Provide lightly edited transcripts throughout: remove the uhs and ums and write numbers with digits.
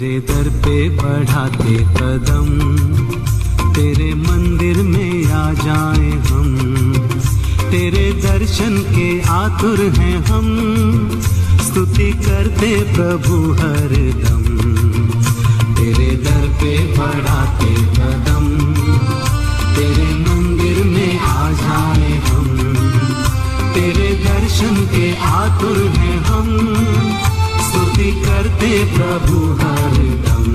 तेरे दर पे बढ़ाते कदम, तेरे मंदिर में आ जाएं हम, तेरे दर्शन के आतुर हैं हम, स्तुति करते प्रभु हरदम। तेरे दर पे बढ़ाते कदम, तेरे मंदिर में आ जाएं हम, तेरे दर्शन के आतुर हैं हम, स्तुति करते प्रभु हरदम।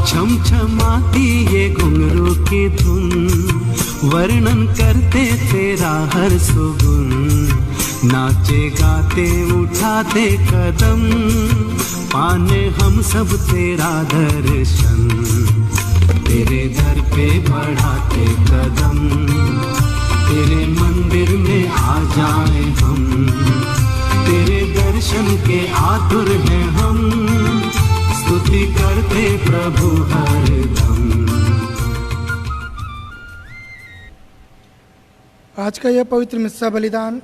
छमछमाती ये घुंघरू की धुन, वर्णन करते तेरा हर सुगुन, नाचे गाते उठाते कदम, पाने हम सब तेरा दर्शन। तेरे दर पे बढ़ाते कदम, तेरे मंदिर में आ जाए हम, तेरे दर्शन के आतुर हैं हम, स्तुति करते प्रभु हरदम। आज का यह पवित्र मिस्सा बलिदान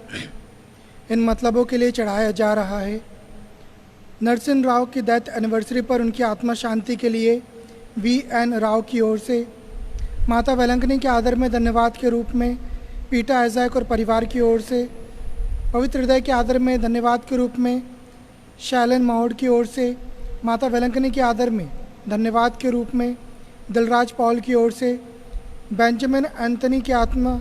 इन मतलबों के लिए चढ़ाया जा रहा है। नरसिंह राव की डेथ एनिवर्सरी पर उनकी आत्मा शांति के लिए V.N. राव की ओर से, माता वेलंकनी के आदर में धन्यवाद के रूप में पीटा ऐज़ैक और परिवार की ओर से, पवित्र हृदय के आदर में धन्यवाद के रूप में शैलन माहौड की ओर से, माता वेलंकनी के आदर में धन्यवाद के रूप में दिलराज पॉल की ओर से, बेंजामिन एंथनी की आत्मा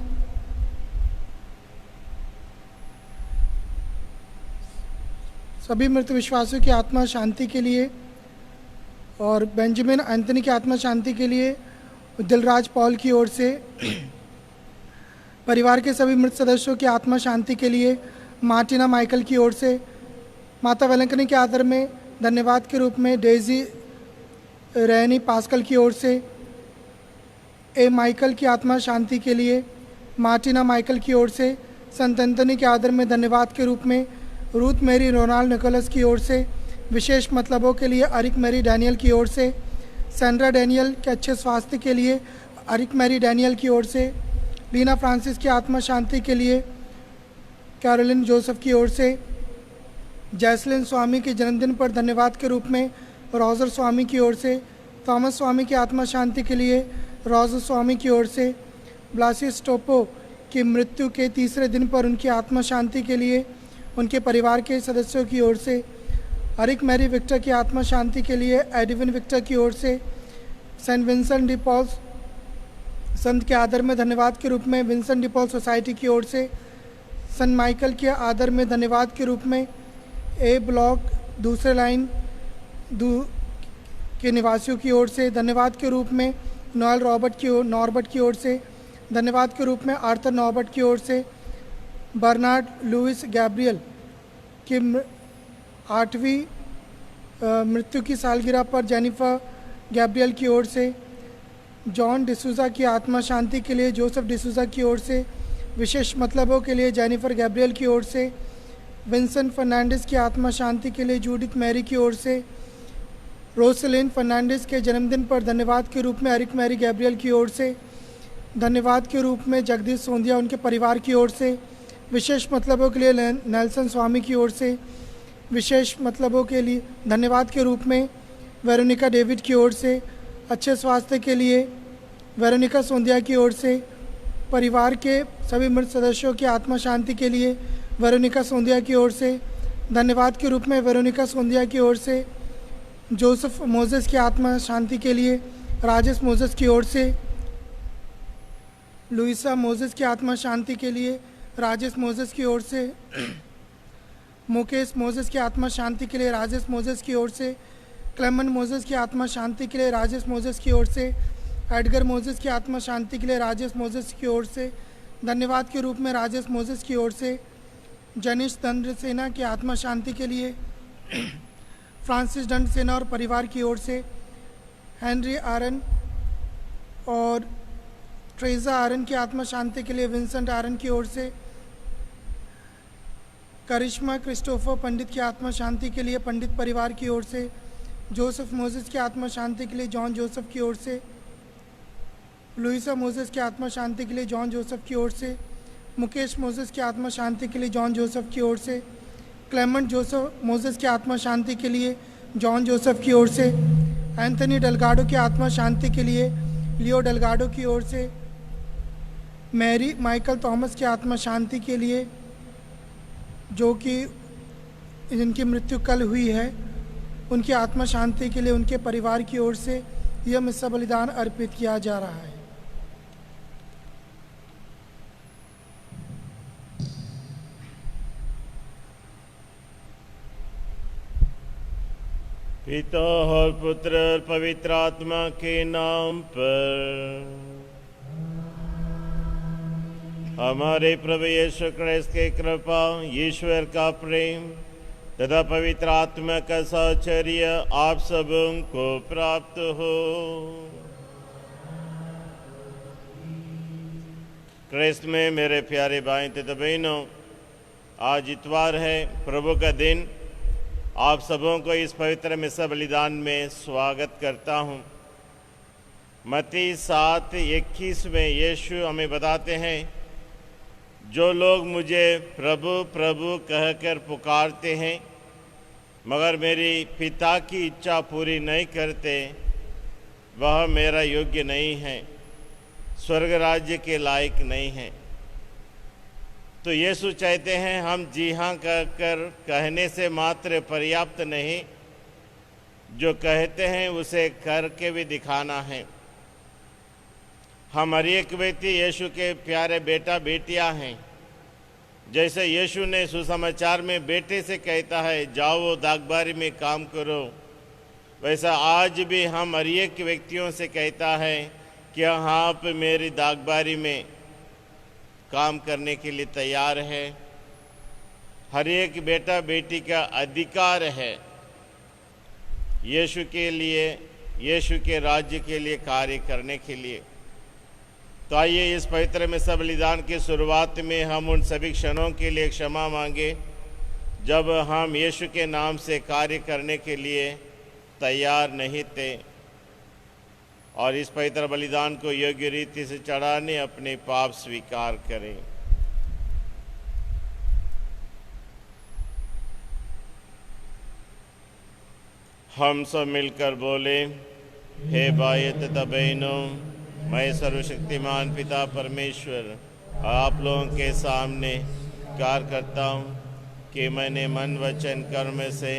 सभी मृत विश्वासियों की आत्मा शांति के लिए और बेंजामिन एंथनी की आत्मा शांति के लिए दिलराज पॉल की ओर से, परिवार के सभी मृत सदस्यों की आत्मा शांति के लिए मार्टिना माइकल की ओर से, माता वेलंकनी के आदर में धन्यवाद के रूप में डेजी रैनी पास्कल की ओर से, ए माइकल की आत्मा शांति के लिए मार्टिना माइकल की ओर से, संत एंथनी के आदर में धन्यवाद के रूप में रूथ मैरी रोनाल्ड निकोलस की ओर से, विशेष मतलबों के लिए अरिक मैरी डैनियल की ओर से, सैंड्रा डैनियल के अच्छे स्वास्थ्य के लिए अरिक मैरी डैनियल की ओर से, लीना फ्रांसिस की आत्मा शांति के लिए कैरोलिन जोसेफ की ओर से, जैसलिन स्वामी के जन्मदिन पर धन्यवाद के रूप में रोजर स्वामी की ओर से, थॉमस स्वामी की आत्मा शांति के लिए रोजर स्वामी की ओर से, ब्लासियस टोपो की मृत्यु के तीसरे दिन पर उनकी आत्मा शांति के लिए उनके परिवार के सदस्यों की ओर से, अरिक मैरी विक्टर की आत्मा शांति के लिए एडविन विक्टर की ओर से, सेंट विंसेंट डी पॉल संत के आदर में धन्यवाद के रूप में विंसेंट डी पॉल सोसाइटी की ओर से, सेंट माइकल के आदर में धन्यवाद के रूप में ए ब्लॉक दूसरे लाइन के निवासियों की ओर से, धन्यवाद के रूप में नॉर्बर्ट की ओर से, धन्यवाद के रूप में आर्थर नॉर्बर्ट की ओर से, बर्नार्ड लुइस गैब्रियल की 8वीं मृत्यु की सालगिरह पर जेनिफर गैब्रियल की ओर से, जॉन डिसूजा की आत्मा शांति के लिए जोसेफ डिसूजा की ओर से, विशेष मतलबों के लिए जेनिफर गैब्रियल की ओर से, विंसेंट फर्नांडिस की आत्मा शांति के लिए जूडिथ मैरी की ओर से, रोसलिन फर्नांडिस के जन्मदिन पर धन्यवाद के रूप में अरिक मैरी गैब्रियल की ओर से, धन्यवाद के रूप में जगदीश सोंदिया उनके परिवार की ओर से, विशेष मतलबों के लिए नेल्सन स्वामी की ओर से, विशेष मतलबों के लिए धन्यवाद के रूप में वेरोनिका डेविड की ओर से, अच्छे स्वास्थ्य के लिए वेरोनिका सोंदिया की ओर से, परिवार के सभी मृत सदस्यों की आत्मा शांति के लिए वेरोनिका सोंदिया की ओर से, धन्यवाद के रूप में वेरोनिका सोंदिया की ओर से, जोसेफ मोजेस की आत्मा शांति के लिए राजेश मोजेस की ओर से, लुइसा मोजेस की आत्मा शांति के लिए राजेश मोजेस की ओर से, मुकेश मोजेस की आत्मा शांति के लिए राजेश मोजेस की ओर से, क्लेमेंट मोजेस की आत्मा शांति के लिए राजेश मोजेस की ओर से, एडगर मोजेस की आत्मा शांति के लिए राजेश मोजेस की ओर से, धन्यवाद के रूप में राजेश मोजेस की ओर से, जनिश दंड सेना की आत्मा शांति के लिए फ्रांसिस दंड सेना और परिवार की ओर से, हेनरी आरन और ट्रेजा आरन की आत्मा शांति के लिए विंसेंट आरन की ओर से, करिश्मा क्रिस्टोफर पंडित की आत्मा शांति के लिए पंडित परिवार की ओर से, जोसेफ मोसेस की आत्मा शांति के लिए जॉन जोसेफ की ओर से, लुइसा मोसेस की आत्मा शांति के लिए जॉन जोसेफ की ओर से, मुकेश मोसेस की आत्मा शांति के लिए जॉन जोसेफ की ओर से, क्लेमेंट जोसेफ मोसेस की आत्मा शांति के लिए जॉन जोसेफ की ओर से, एंथनी डेलगाडो की आत्मा शांति के लिए लियो डेलगाडो की ओर से, मैरी माइकल थॉमस की आत्मा शांति के लिए जो कि जिनकी मृत्यु कल हुई है, उनकी आत्मा शांति के लिए उनके परिवार की ओर से यह मिस्सा बलिदान अर्पित किया जा रहा है। पिता और पुत्र और पवित्र आत्मा के नाम पर। हमारे प्रभु यीशु क्रिस्त की कृपा, ईश्वर का प्रेम तथा पवित्र आत्मा का साहचर्य आप सबों को प्राप्त हो। क्रिस्त में मेरे प्यारे भाई तथा बहनों, आज इतवार है, प्रभु का दिन। आप सबों को इस पवित्र मिस्सा बलिदान में स्वागत करता हूँ। मत्ती 7:21 में यीशु हमें बताते हैं, जो लोग मुझे प्रभु प्रभु कहकर पुकारते हैं मगर मेरी पिता की इच्छा पूरी नहीं करते, वह मेरा योग्य नहीं है, स्वर्ग राज्य के लायक नहीं है। तो यीशु चाहते हैं हम जी हाँ कहकर कहने से मात्र पर्याप्त नहीं, जो कहते हैं उसे करके भी दिखाना है। हम हर एक व्यक्ति यीशु के प्यारे बेटा बेटियां हैं। जैसे यीशु ने सुसमाचार में बेटे से कहता है जाओ दागबारी में काम करो, वैसा आज भी हम हर एक व्यक्तियों से कहता है कि आप मेरी दागबारी में काम करने के लिए तैयार है। हर एक बेटा बेटी का अधिकार है यीशु के लिए, यीशु के राज्य के लिए कार्य करने के लिए। तो आइए इस पवित्र मिस्सा बलिदान की शुरुआत में हम उन सभी क्षणों के लिए क्षमा मांगे जब हम यीशु के नाम से कार्य करने के लिए तैयार नहीं थे, और इस पवित्र बलिदान को योग्य रीति से चढ़ाने अपने पाप स्वीकार करें। हम सब मिलकर बोले, हे भाई तथा बहनों, मैं सर्वशक्तिमान पिता परमेश्वर आप लोगों के सामने कार्य करता हूँ कि मैंने मन वचन कर्म से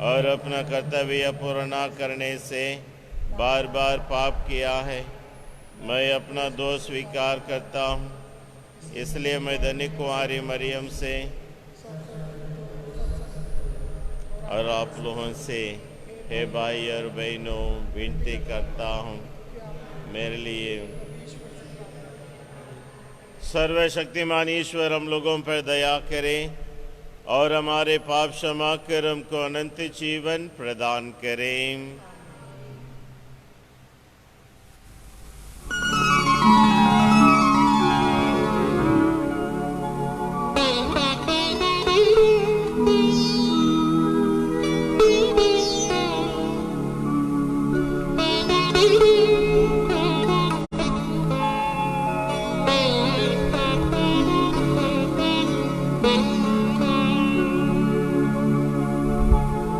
और अपना कर्तव्य पूरा न करने से बार बार पाप किया है। मैं अपना दोष स्वीकार करता हूँ, इसलिए मैं धन्य कुंवारी मरियम से और आप लोगों से, हे भाई और बहनों, विनती करता हूँ मेरे लिए। सर्वशक्तिमान ईश्वर हम लोगों पर दया करें और हमारे पाप क्षमा कर हमको अनंत जीवन प्रदान करें।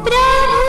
प्रभु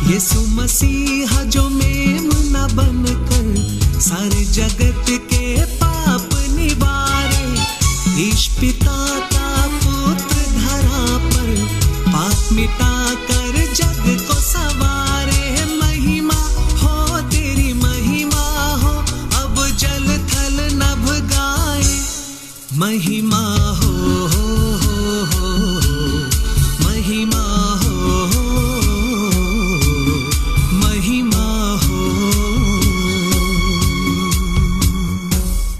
यीशु मसीहा जो मेमना बनकर सारे जगत के पाप निवारे, ईश पिता का पुत्र धरा पर पाप मिटा कर जग को सवारे। महिमा हो तेरी महिमा हो, अब जल थल नभ गाए। महिमा हो महिमा हो महिमा हो।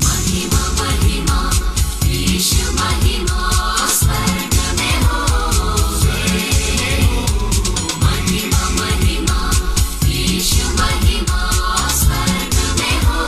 महिमा महिमा ईश महिमा स्वर्ग में हो। महिमा महिमा ईश महिमा स्वर्ग में हो।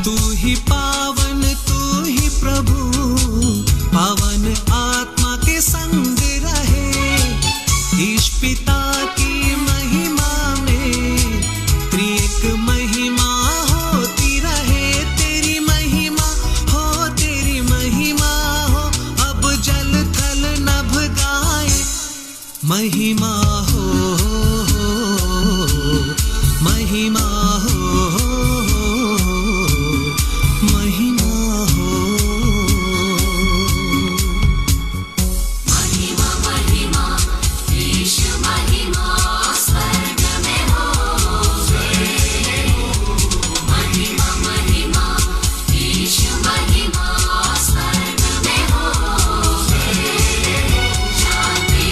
तू ही पावन, तू ही प्रभु, पावन आत्मा के संग रहे। ईश पिता की महिमा में त्रिएक महिमा होती रहे। तेरी महिमा हो, तेरी महिमा हो, अब जल थल नभ गाए। महिमा हो महिमा हो महिमा हो। महिमा महिमा ईश महिमा स्वर्ग में हो। महिमा महिमा ईश महिमा स्वर्ग में हो। शांति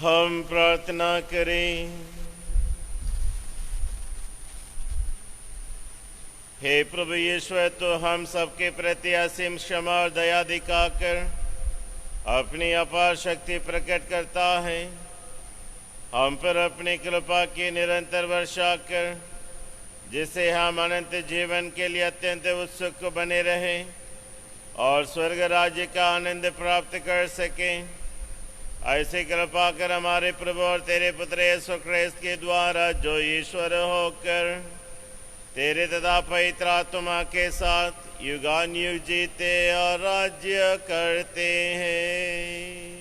हम प्रार्थना करें। हे प्रभु यीशु, तो हम सबके प्रति असीम क्षमा और दया दिखाकर अपनी अपार शक्ति प्रकट करता है। हम पर अपनी कृपा की निरंतर वर्षा कर, जिससे हम अनंत जीवन के लिए अत्यंत उत्सुक बने रहें और स्वर्ग राज्य का आनंद प्राप्त कर सकें। ऐसी कृपा कर हमारे प्रभु और तेरे पुत्र यीशु ख्रिस्त के द्वारा, जो ईश्वर होकर तेरे तथा पवित्र आत्मा के साथ युगानुयुग जीते और राज्य करते हैं।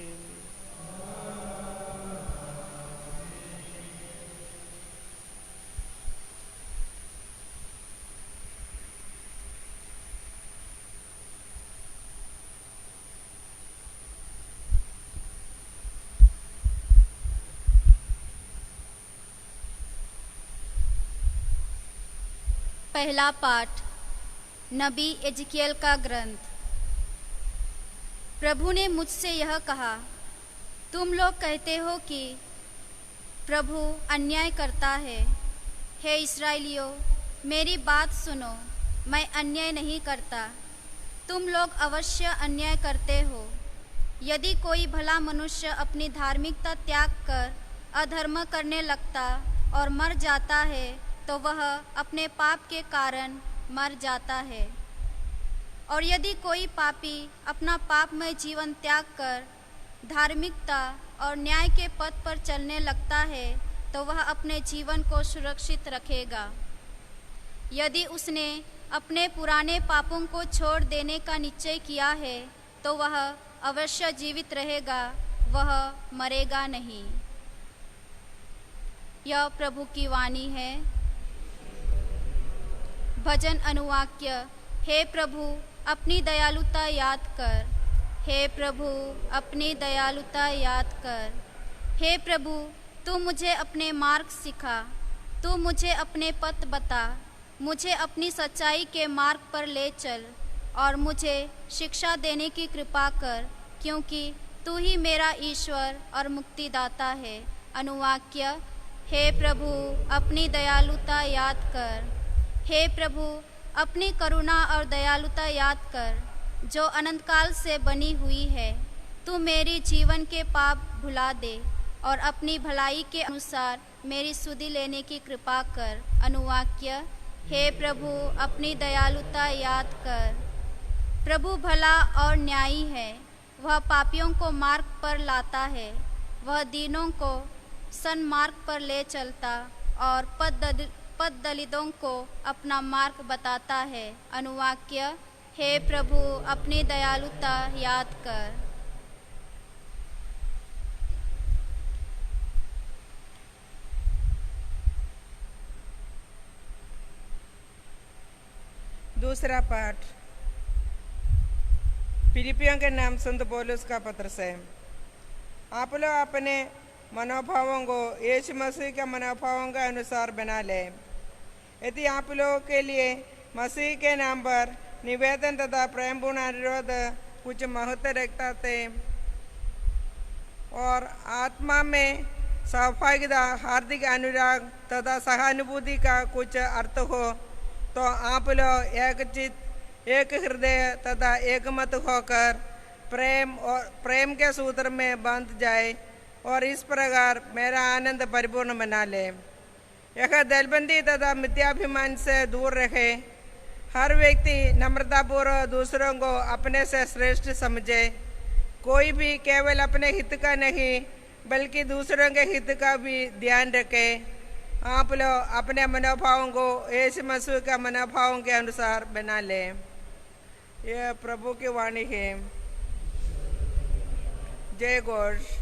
पहला पाठ नबी एजकियल का ग्रंथ। प्रभु ने मुझसे यह कहा, तुम लोग कहते हो कि प्रभु अन्याय करता है। हे इस्राएलियों, मेरी बात सुनो, मैं अन्याय नहीं करता। तुम लोग अवश्य अन्याय करते हो। यदि कोई भला मनुष्य अपनी धार्मिकता त्याग कर अधर्म करने लगता और मर जाता है, तो वह अपने पाप के कारण मर जाता है। और यदि कोई पापी अपना पापमय जीवन त्याग कर धार्मिकता और न्याय के पथ पर चलने लगता है, तो वह अपने जीवन को सुरक्षित रखेगा। यदि उसने अपने पुराने पापों को छोड़ देने का निश्चय किया है, तो वह अवश्य जीवित रहेगा, वह मरेगा नहीं। यह प्रभु की वाणी है। भजन अनुवाक्य। हे प्रभु, अपनी दयालुता याद कर। हे प्रभु, अपनी दयालुता याद कर। हे प्रभु, तू मुझे अपने मार्ग सिखा। तू मुझे अपने पथ बता। मुझे अपनी सच्चाई के मार्ग पर ले चल और मुझे शिक्षा देने की कृपा कर, क्योंकि तू ही मेरा ईश्वर और मुक्तिदाता है। अनुवाक्य। हे प्रभु, अपनी दयालुता याद कर। हे प्रभु, अपनी करुणा और दयालुता याद कर, जो अनंत काल से बनी हुई है। तू मेरी जीवन के पाप भुला दे और अपनी भलाई के अनुसार मेरी सुधि लेने की कृपा कर। अनुवाक्य। हे प्रभु, अपनी दयालुता याद कर। प्रभु भला और न्यायी है। वह पापियों को मार्ग पर लाता है। वह दीनों को सन्मार्ग पर ले चलता और पद दलितों को अपना मार्ग बताता है। अनुवाक्य। हे प्रभु, अपनी दयालुता याद कर। दूसरा पाठ फिलिपियों के नाम संत पौलुस का पत्र से। आप लोग अपने मनोभावों को यीशु मसीह के मनोभावों के अनुसार बना लें। यदि आप लोगों के लिए मसीह के नाम पर निवेदन तथा प्रेमपूर्ण अनुरोध कुछ महत्व रखता थे और आत्मा में सहभागिता, हार्दिक अनुराग तथा सहानुभूति का कुछ अर्थ हो, तो आप लोग एक चित, एक हृदय तथा एकमत होकर प्रेम के सूत्र में बांध जाए और इस प्रकार मेरा आनंद परिपूर्ण बना ले। यह दलबंदी तथा मिथ्याभिमान से दूर रहे। हर व्यक्ति नम्रतापूर्वक दूसरों को अपने से श्रेष्ठ समझे। कोई भी केवल अपने हित का नहीं बल्कि दूसरों के हित का भी ध्यान रखे। आप लोग अपने मनोभावों को यीशु मसीह के मनोभावों के अनुसार बना लें। यह प्रभु की वाणी है। जय घोष।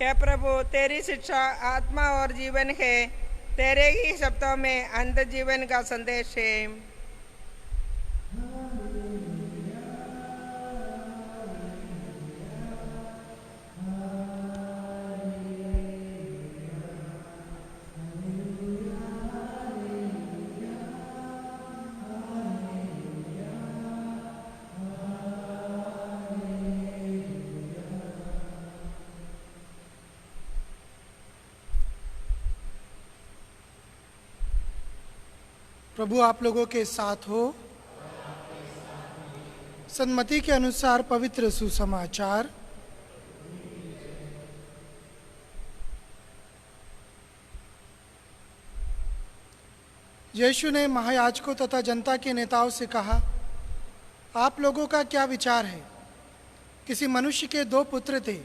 हे प्रभु, तेरी शिक्षा आत्मा और जीवन है। तेरे ही शब्दों में अंत जीवन का संदेश है। प्रभु आप लोगों के साथ हो। सन्मति के अनुसार पवित्र सुसमाचार। यीशु ने महायाजकों तथा जनता के नेताओं से कहा, आप लोगों का क्या विचार है? किसी मनुष्य के 2 पुत्र थे।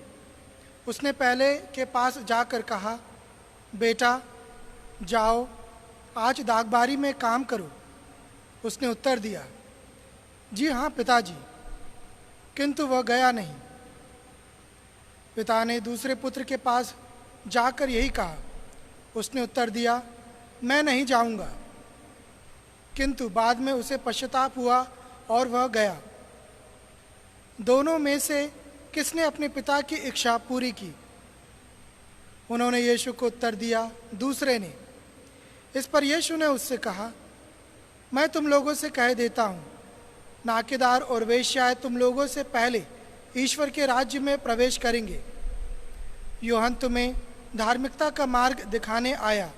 उसने पहले के पास जाकर कहा, बेटा जाओ, आज दागबारी में काम करो। उसने उत्तर दिया, जी हाँ पिताजी, किंतु वह गया नहीं। पिता ने दूसरे पुत्र के पास जाकर यही कहा। उसने उत्तर दिया, मैं नहीं जाऊंगा। किंतु बाद में उसे पश्चाताप हुआ और वह गया। दोनों में से किसने अपने पिता की इच्छा पूरी की? उन्होंने यीशु को उत्तर दिया, दूसरे ने। इस पर यीशु ने उससे कहा, मैं तुम लोगों से कह देता हूँ, नाकेदार और वेश्याएं तुम लोगों से पहले ईश्वर के राज्य में प्रवेश करेंगे। यूहन्ना तुम्हें धार्मिकता का मार्ग दिखाने आया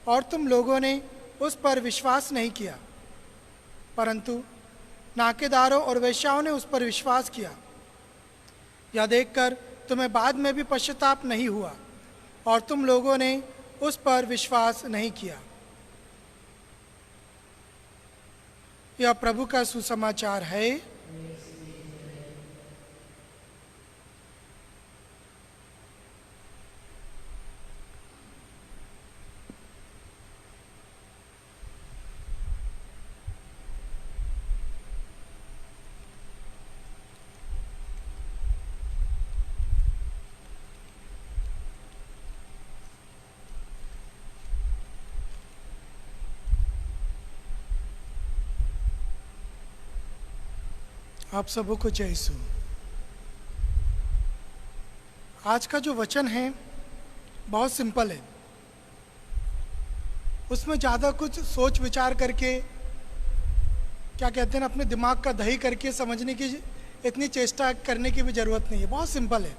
और तुम लोगों ने उस पर विश्वास नहीं किया, परंतु नाकेदारों और वेश्याओं ने उस पर विश्वास किया। यह देखकर तुम्हें बाद में भी पश्चाताप नहीं हुआ और तुम लोगों ने उस पर विश्वास नहीं किया। यह प्रभु का सुसमाचार है। आप सबों को जय यीशु। आज का जो वचन है बहुत सिंपल है। उसमें ज़्यादा कुछ सोच विचार करके, क्या कहते हैं ना, अपने दिमाग का दही करके समझने की इतनी चेष्टा करने की भी ज़रूरत नहीं है। बहुत सिंपल है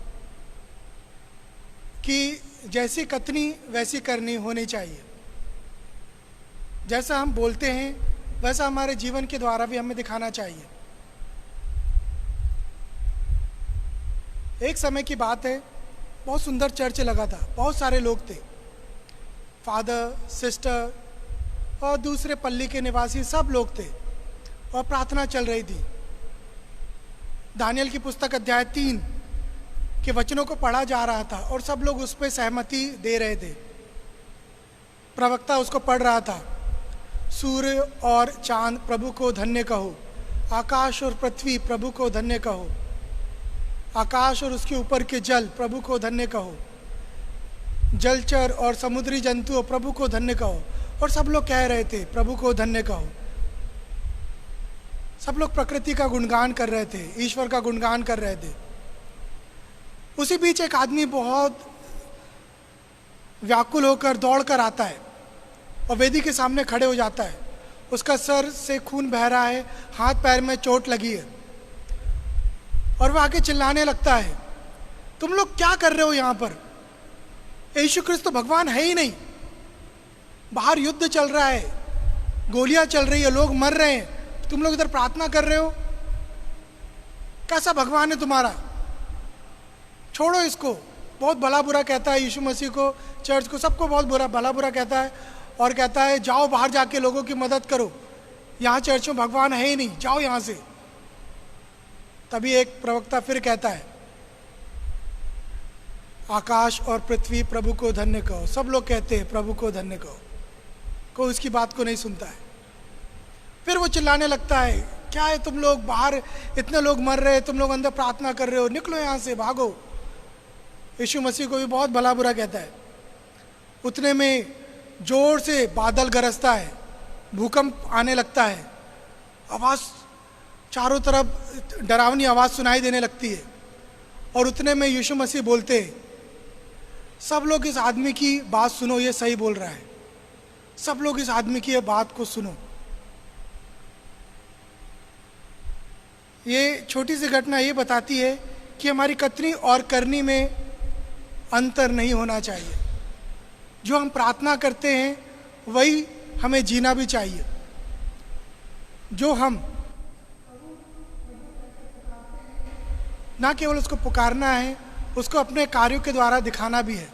कि जैसी कथनी वैसी करनी होनी चाहिए। जैसा हम बोलते हैं वैसा हमारे जीवन के द्वारा भी हमें दिखाना चाहिए। एक समय की बात है, बहुत सुंदर चर्च लगा था, बहुत सारे लोग थे, फादर, सिस्टर और दूसरे पल्ली के निवासी सब लोग थे, और प्रार्थना चल रही थी। दानियल की पुस्तक अध्याय 3 के वचनों को पढ़ा जा रहा था और सब लोग उस पर सहमति दे रहे थे। प्रवक्ता उसको पढ़ रहा था, सूर्य और चांद प्रभु को धन्य कहो, आकाश और पृथ्वी प्रभु को धन्य कहो, आकाश और उसके ऊपर के जल प्रभु को धन्य कहो, जलचर और समुद्री जंतु प्रभु को धन्य कहो। और सब लोग कह रहे थे प्रभु को धन्य कहो। सब लोग प्रकृति का गुणगान कर रहे थे, ईश्वर का गुणगान कर रहे थे। उसी बीच एक आदमी बहुत व्याकुल होकर दौड़ कर आता है और वेदी के सामने खड़े हो जाता है। उसका सर से खून बह रहा है, हाथ पैर में चोट लगी है, और वह आके चिल्लाने लगता है, तुम लोग क्या कर रहे हो यहाँ पर? यीशु क्रिस्त तो भगवान है ही नहीं। बाहर युद्ध चल रहा है, गोलियां चल रही है, लोग मर रहे हैं, तुम लोग इधर प्रार्थना कर रहे हो? कैसा भगवान है तुम्हारा? छोड़ो इसको। बहुत भला बुरा कहता है यीशु मसीह को, चर्च को, सबको बहुत भला बुरा कहता है और कहता है जाओ बाहर जाके लोगों की मदद करो, यहाँ चर्च में भगवान है ही नहीं, जाओ यहाँ से। तभी एक प्रवक्ता फिर कहता है, आकाश और पृथ्वी प्रभु को धन्य कहो। सब लोग कहते हैं प्रभु को धन्य कहो, कोई उसकी बात को नहीं सुनता है। फिर वो चिल्लाने लगता है, क्या है तुम लोग, बाहर इतने लोग मर रहे हैं, तुम लोग अंदर प्रार्थना कर रहे हो, निकलो यहाँ से, भागो। यीशु मसीह को भी बहुत भला बुरा कहता है। उतने में जोर से बादल गरजता है, भूकंप आने लगता है, आवाज़ चारों तरफ डरावनी आवाज़ सुनाई देने लगती है। और उतने में यीशु मसीह बोलते हैं, सब लोग इस आदमी की बात सुनो, ये सही बोल रहा है। सब लोग इस आदमी की बात को सुनो। ये छोटी सी घटना ये बताती है कि हमारी कथनी और करनी में अंतर नहीं होना चाहिए। जो हम प्रार्थना करते हैं वही हमें जीना भी चाहिए। जो हम ना केवल उसको पुकारना है, उसको अपने कार्यों के द्वारा दिखाना भी है।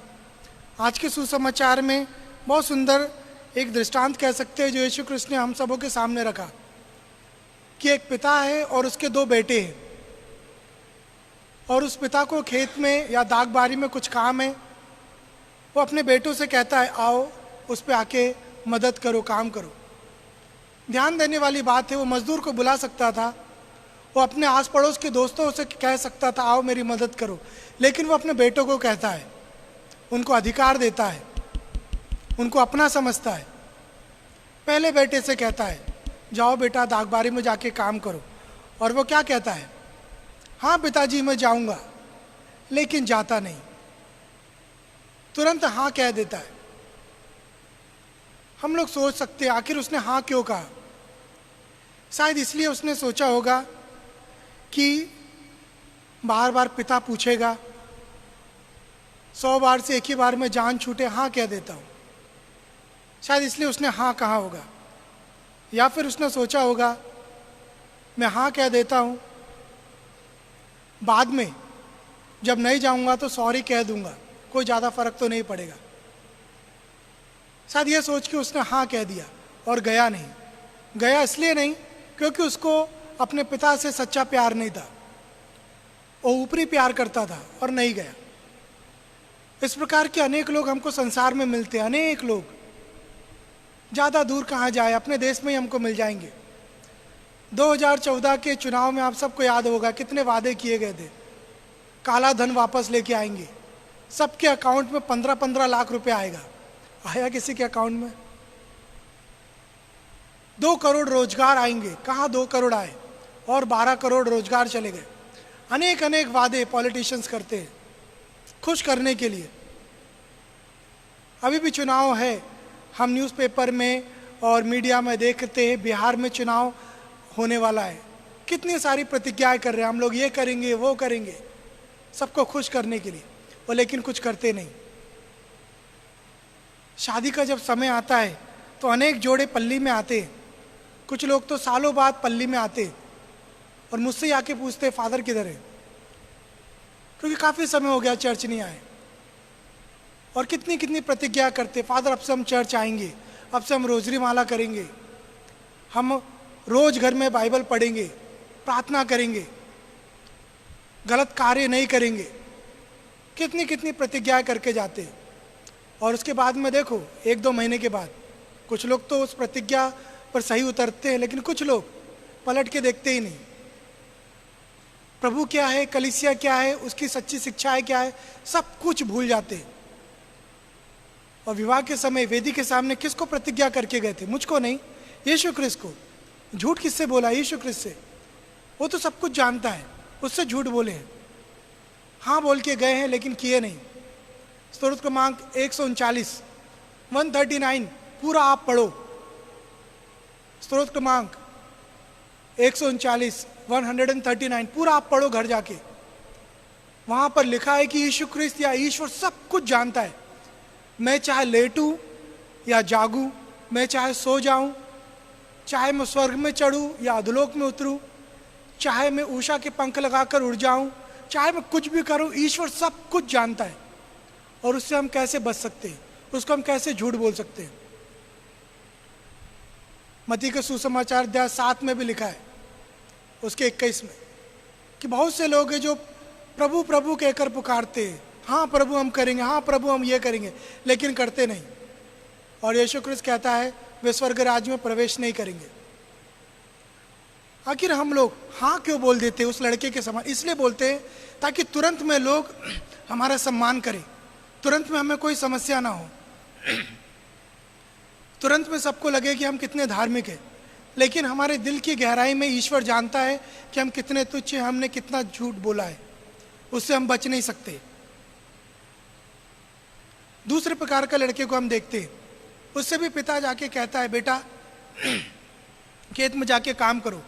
आज के सुसमाचार में बहुत सुंदर एक दृष्टांत कह सकते हैं जो यीशु कृष्ण ने हम सबों के सामने रखा कि एक पिता है और उसके दो बेटे हैं, और उस पिता को खेत में या दागबारी में कुछ काम है। वो अपने बेटों से कहता है आओ उस पे आके मदद करो, काम करो। ध्यान देने वाली बात है, वो मजदूर को बुला सकता था, वो अपने आस पड़ोस के दोस्तों से कह सकता था आओ मेरी मदद करो, लेकिन वो अपने बेटों को कहता है, उनको अधिकार देता है, उनको अपना समझता है। पहले बेटे से कहता है जाओ बेटा दागबारी में जाके काम करो, और वो क्या कहता है, हाँ पिताजी मैं जाऊंगा, लेकिन जाता नहीं, तुरंत हाँ कह देता है। हम लोग सोच सकते हैं आखिर उसने हाँ क्यों कहा। शायद इसलिए उसने सोचा होगा कि बार बार पिता पूछेगा, 100 बार से एक ही बार में जान छूटे हाँ कह देता हूँ। शायद इसलिए उसने हाँ कहा होगा, या फिर उसने सोचा होगा मैं हाँ कह देता हूँ, बाद में जब नहीं जाऊंगा तो सॉरी कह दूंगा, कोई ज़्यादा फर्क तो नहीं पड़ेगा। शायद ये सोच के उसने हाँ कह दिया और गया नहीं। गया इसलिए नहीं क्योंकि उसको अपने पिता से सच्चा प्यार नहीं था, वो ऊपरी प्यार करता था और नहीं गया। इस प्रकार के अनेक लोग हमको संसार में मिलते हैं, अनेक लोग। ज़्यादा दूर कहाँ जाए, अपने देश में ही हमको मिल जाएंगे। 2014 के चुनाव में आप सबको याद होगा कितने वादे किए गए थे, काला धन वापस लेके आएंगे, सबके अकाउंट में 15-15 लाख रुपए आएगा। आया किसी के अकाउंट में? 2 करोड़ रोजगार आएंगे, कहाँ 2 करोड़ आए, और 12 करोड़ रोजगार चले गए। अनेक अनेक वादे पॉलिटिशियंस करते हैं खुश करने के लिए। अभी भी चुनाव है, हम न्यूज़पेपर में और मीडिया में देखते हैं बिहार में चुनाव होने वाला है, कितनी सारी प्रतिज्ञाएं कर रहे हैं हम लोग, ये करेंगे वो करेंगे, सबको खुश करने के लिए, वो लेकिन कुछ करते नहीं। शादी का जब समय आता है तो अनेक जोड़े पल्ली में आते हैं, कुछ लोग तो सालों बाद पल्ली में आते और मुझसे आके पूछते फादर किधर है, क्योंकि काफ़ी समय हो गया चर्च नहीं आए, और कितनी कितनी प्रतिज्ञा करते, फादर अब से हम चर्च आएंगे, अब से हम रोजरी माला करेंगे, हम रोज घर में बाइबल पढ़ेंगे, प्रार्थना करेंगे, गलत कार्य नहीं करेंगे। कितनी कितनी प्रतिज्ञाएं करके जाते हैं, और उसके बाद में देखो 1-2 महीने के बाद कुछ लोग तो उस प्रतिज्ञा पर सही उतरते हैं, लेकिन कुछ लोग पलट के देखते ही नहीं। प्रभु क्या है, कलीसिया क्या है, उसकी सच्ची शिक्षाएं क्या है, सब कुछ भूल जाते हैं। और विवाह के समय वेदी के सामने किसको प्रतिज्ञा करके गए थे? मुझको नहीं, यीशु क्रैस्ट को। झूठ किससे बोला? यीशु क्रैस्ट से। वो तो सब कुछ जानता है, उससे झूठ बोले हैं। हाँ बोल के गए हैं लेकिन किए नहीं। स्तोत्र क्रमांक 139 पूरा आप पढ़ो। स्तोत्र क्रमांक 139 पूरा आप पढ़ो घर जाके। वहां पर लिखा है कि यीशु ख्रिस्त या ईश्वर सब कुछ जानता है। मैं चाहे लेटूं या जागूं, मैं चाहे सो जाऊं, चाहे मैं स्वर्ग में चढ़ूं या अधोलोक में उतरूं, चाहे मैं उषा के पंख लगाकर उड़ जाऊं, चाहे मैं कुछ भी करूं, ईश्वर सब कुछ जानता है। और उससे हम कैसे बच सकते हैं? उसको हम कैसे झूठ बोल सकते हैं? मत्ती के सुसमाचार अध्याय 7 में भी लिखा है, उसके 21 में, कि बहुत से लोग हैं जो प्रभु प्रभु कहकर पुकारते हैं, हाँ प्रभु हम करेंगे, हाँ प्रभु हम ये करेंगे, लेकिन करते नहीं। और यीशु ख्रिस्त कहता है वे स्वर्ग राज्य में प्रवेश नहीं करेंगे। आखिर हम लोग हाँ क्यों बोल देते हैं उस लड़के के समान? इसलिए बोलते हैं ताकि तुरंत में लोग हमारा सम्मान करें, तुरंत में हमें कोई समस्या ना हो, तुरंत में सबको लगे कि हम कितने धार्मिक हैं। लेकिन हमारे दिल की गहराई में ईश्वर जानता है कि हम कितने तुच्छ हैं, हमने कितना झूठ बोला है, उससे हम बच नहीं सकते। दूसरे प्रकार का लड़के को हम देखते हैं, उससे भी पिता जाके कहता है बेटा खेत में जाके काम करो,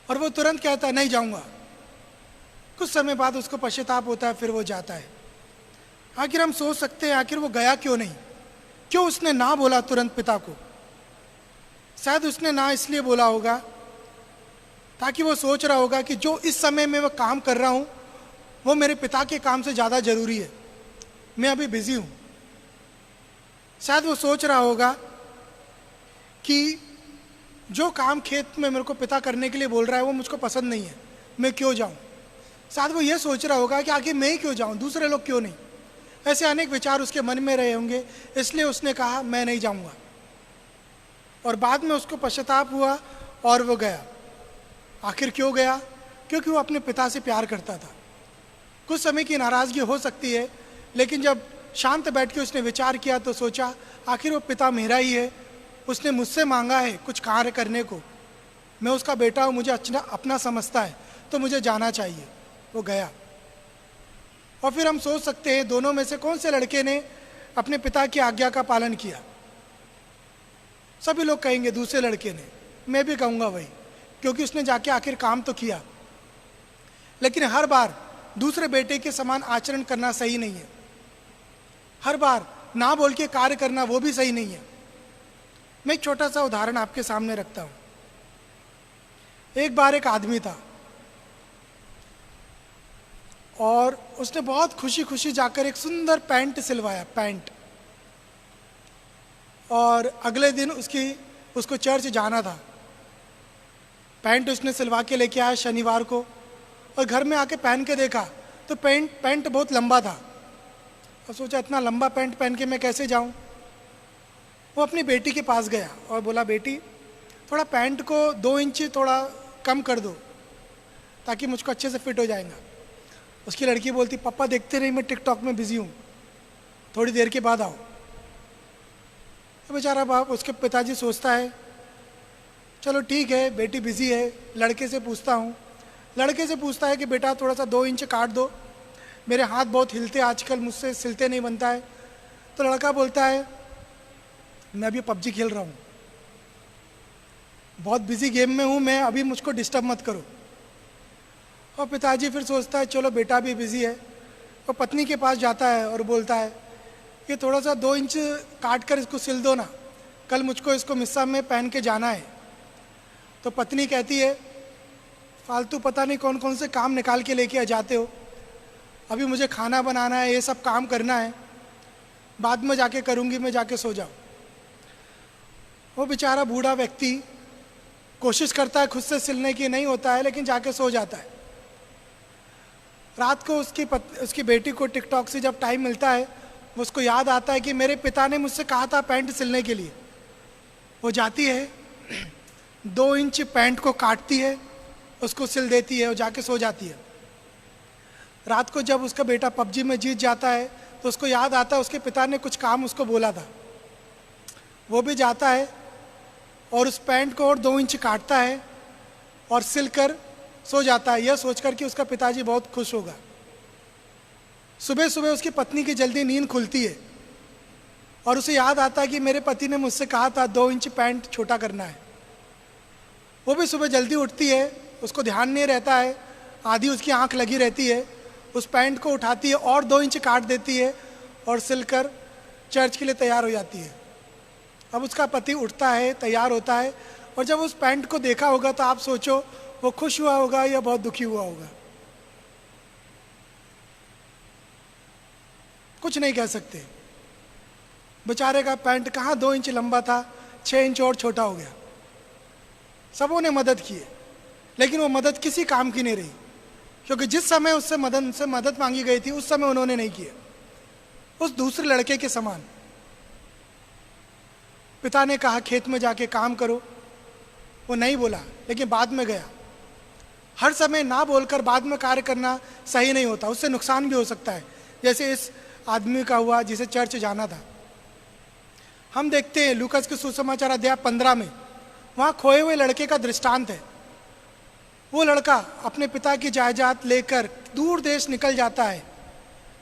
और वो तुरंत कहता है नहीं जाऊंगा। कुछ समय बाद उसको पश्चाताप होता है, फिर वो जाता है। आखिर हम सोच सकते हैं आखिर वो गया क्यों नहीं, क्यों उसने ना बोला तुरंत पिता को? शायद उसने ना इसलिए बोला होगा ताकि वो सोच रहा होगा कि जो इस समय में मैं काम कर रहा हूँ वो मेरे पिता के काम से ज़्यादा ज़रूरी है, मैं अभी बिज़ी हूँ। शायद वो सोच रहा होगा कि जो काम खेत में मेरे को पिता करने के लिए बोल रहा है वो मुझको पसंद नहीं है, मैं क्यों जाऊँ। शायद वो ये सोच रहा होगा कि आखिर मैं ही क्यों जाऊँ, दूसरे लोग क्यों नहीं। ऐसे अनेक विचार उसके मन में रहे होंगे, इसलिए उसने कहा मैं नहीं जाऊँगा। और बाद में उसको पश्चाताप हुआ और वो गया। आखिर क्यों गया? क्योंकि वो अपने पिता से प्यार करता था। कुछ समय की नाराज़गी हो सकती है, लेकिन जब शांत बैठ के उसने विचार किया तो सोचा आखिर वो पिता मेरा ही है, उसने मुझसे मांगा है कुछ कार्य करने को, मैं उसका बेटा हूँ, मुझे अपना समझता है, तो मुझे जाना चाहिए। वो गया। और फिर हम सोच सकते हैं दोनों में से कौन से लड़के ने अपने पिता की आज्ञा का पालन किया। सभी लोग कहेंगे दूसरे लड़के ने, मैं भी कहूँगा वही, क्योंकि उसने जाके आखिर काम तो किया। लेकिन हर बार दूसरे बेटे के समान आचरण करना सही नहीं है, हर बार ना बोल के कार्य करना वो भी सही नहीं है। मैं एक छोटा सा उदाहरण आपके सामने रखता हूँ। एक बार एक आदमी था और उसने बहुत खुशी खुशी जाकर एक सुंदर पैंट सिलवाया, पैंट। और अगले दिन उसको चर्च जाना था। पैंट उसने सिलवा के लेके आया शनिवार को, और घर में आके पहन के देखा तो पैंट बहुत लंबा था। और सोचा इतना लंबा पैंट पहन के मैं कैसे जाऊं। वो अपनी बेटी के पास गया और बोला, बेटी थोड़ा पैंट को 2 इंच थोड़ा कम कर दो ताकि मुझको अच्छे से फिट हो जाएगा। उसकी लड़की बोलती, पापा देखते नहीं, मैं टिकटॉक में बिजी हूँ, थोड़ी देर के बाद आओ। तो बेचारा बाप, उसके पिताजी सोचता है चलो ठीक है, बेटी बिजी है, लड़के से पूछता है कि बेटा थोड़ा सा 2 इंच काट दो, मेरे हाथ बहुत हिलते आजकल, मुझसे सिलते नहीं बनता है। तो लड़का बोलता है मैं अभी पबजी खेल रहा हूँ, बहुत बिजी गेम में हूँ मैं, अभी मुझको डिस्टर्ब मत करो। और पिताजी फिर सोचता है चलो बेटा भी बिजी है, और पत्नी के पास जाता है और बोलता है कि थोड़ा सा 2 इंच काट कर इसको सिल दो ना, कल मुझको इसको मिस्सा में पहन के जाना है। तो पत्नी कहती है फालतू पता नहीं कौन कौन से काम निकाल के लेके आ जाते हो, अभी मुझे खाना बनाना है, ये सब काम करना है, बाद में जाके करूँगी, मैं जाके सो जाऊँ। वो बेचारा बूढ़ा व्यक्ति कोशिश करता है खुद से सिलने की, नहीं होता है, लेकिन जाके सो जाता है। रात को उसकी बेटी को टिकटॉक से जब टाइम मिलता है, उसको याद आता है कि मेरे पिता ने मुझसे कहा था पैंट सिलने के लिए। वो जाती है, 2 इंच पैंट को काटती है, उसको सिल देती है और जाके सो जाती है। रात को जब उसका बेटा पबजी में जीत जाता है तो उसको याद आता है उसके पिता ने कुछ काम उसको बोला था। वो भी जाता है और उस पैंट को और 2 इंच काटता है और सिल कर सो जाता है, यह सोचकर कि उसका पिताजी बहुत खुश होगा। सुबह सुबह उसकी पत्नी की जल्दी नींद खुलती है और उसे याद आता है कि मेरे पति ने मुझसे कहा था 2 इंच पैंट छोटा करना है। वो भी सुबह जल्दी उठती है, उसको ध्यान नहीं रहता है, आधी उसकी आंख लगी रहती है, उस पैंट को उठाती है और 2 इंच काट देती है और सिलकर चर्च के लिए तैयार हो जाती है। अब उसका पति उठता है, तैयार होता है, और जब उस पैंट को देखा होगा तो आप सोचो वो खुश हुआ होगा या बहुत दुखी हुआ होगा। कुछ नहीं कह सकते। बेचारे का पैंट कहाँ 2 इंच लंबा था, 6 इंच और छोटा हो गया। सबों ने मदद की, लेकिन वो मदद किसी काम की नहीं रही, क्योंकि जिस समय उससे मदद मांगी गई थी उस समय उन्होंने नहीं किया। उस दूसरे लड़के के समान पिता ने कहा खेत में जाके काम करो, वो नहीं बोला, लेकिन बाद में गया। हर समय ना बोलकर बाद में कार्य करना सही नहीं होता, उससे नुकसान भी हो सकता है, जैसे इस आदमी का हुआ जिसे चर्च जाना था। हम देखते हैं लूकास के सुसमाचार अध्याय 15 में, वहाँ खोए हुए लड़के का दृष्टांत है। वो लड़का अपने पिता की जायदाद लेकर दूर देश निकल जाता है,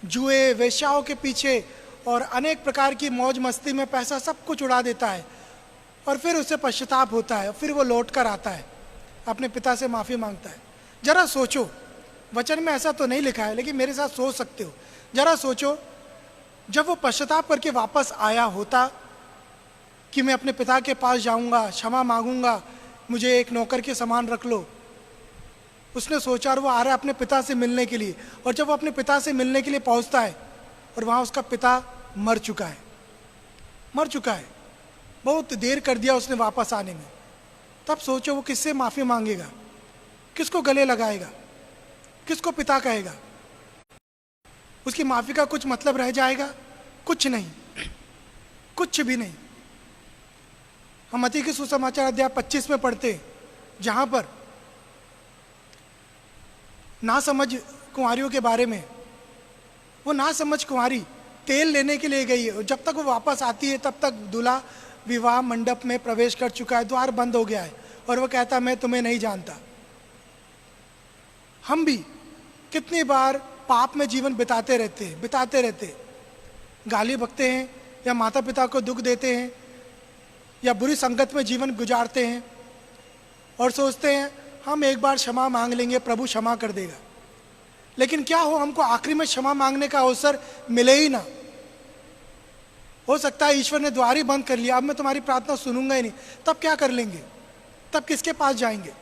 जुए, वेश्याओं के पीछे और अनेक प्रकार की मौज मस्ती में पैसा सब कुछ उड़ा देता है, और फिर उसे पश्चाताप होता है। फिर वो लौट कर आता है, अपने पिता से माफ़ी मांगता है। जरा सोचो, वचन में ऐसा तो नहीं लिखा है, लेकिन मेरे साथ सोच सकते हो। जरा सोचो, जब वो पश्चाताप करके वापस आया होता कि मैं अपने पिता के पास जाऊंगा, क्षमा मांगूंगा, मुझे एक नौकर के समान रख लो। उसने सोचा और वो आ रहा है अपने पिता से मिलने के लिए, और जब वो अपने पिता से मिलने के लिए पहुंचता है और वहाँ उसका पिता मर चुका है, बहुत देर कर दिया उसने वापस आने में। तब सोचो वो किससे माफ़ी मांगेगा, किसको गले लगाएगा, किसको पिता कहेगा? उसकी माफ़ी का कुछ मतलब रह जाएगा? कुछ नहीं, कुछ भी नहीं। हम मत्ती के सुसमाचार अध्याय 25 में पढ़ते हैं, जहाँ पर नासमझ कुंवारियों के बारे में। वो नासमझ कुंवारी तेल लेने के लिए गई है, और जब तक वो वापस आती है तब तक दूल्हा विवाह मंडप में प्रवेश कर चुका है, द्वार बंद हो गया है, और वो कहता मैं तुम्हें नहीं जानता। हम भी कितनी बार पाप में जीवन बिताते रहते, गाली बकते हैं, या माता पिता को दुख देते हैं, या बुरी संगत में जीवन गुजारते हैं, और सोचते हैं हम एक बार क्षमा मांग लेंगे, प्रभु क्षमा कर देगा। लेकिन क्या हो, हमको आखिरी में क्षमा मांगने का अवसर मिले ही ना। हो सकता है ईश्वर ने द्वार ही बंद कर लिया, अब मैं तुम्हारी प्रार्थना सुनूंगा ही नहीं। तब क्या कर लेंगे? तब किसके पास जाएंगे?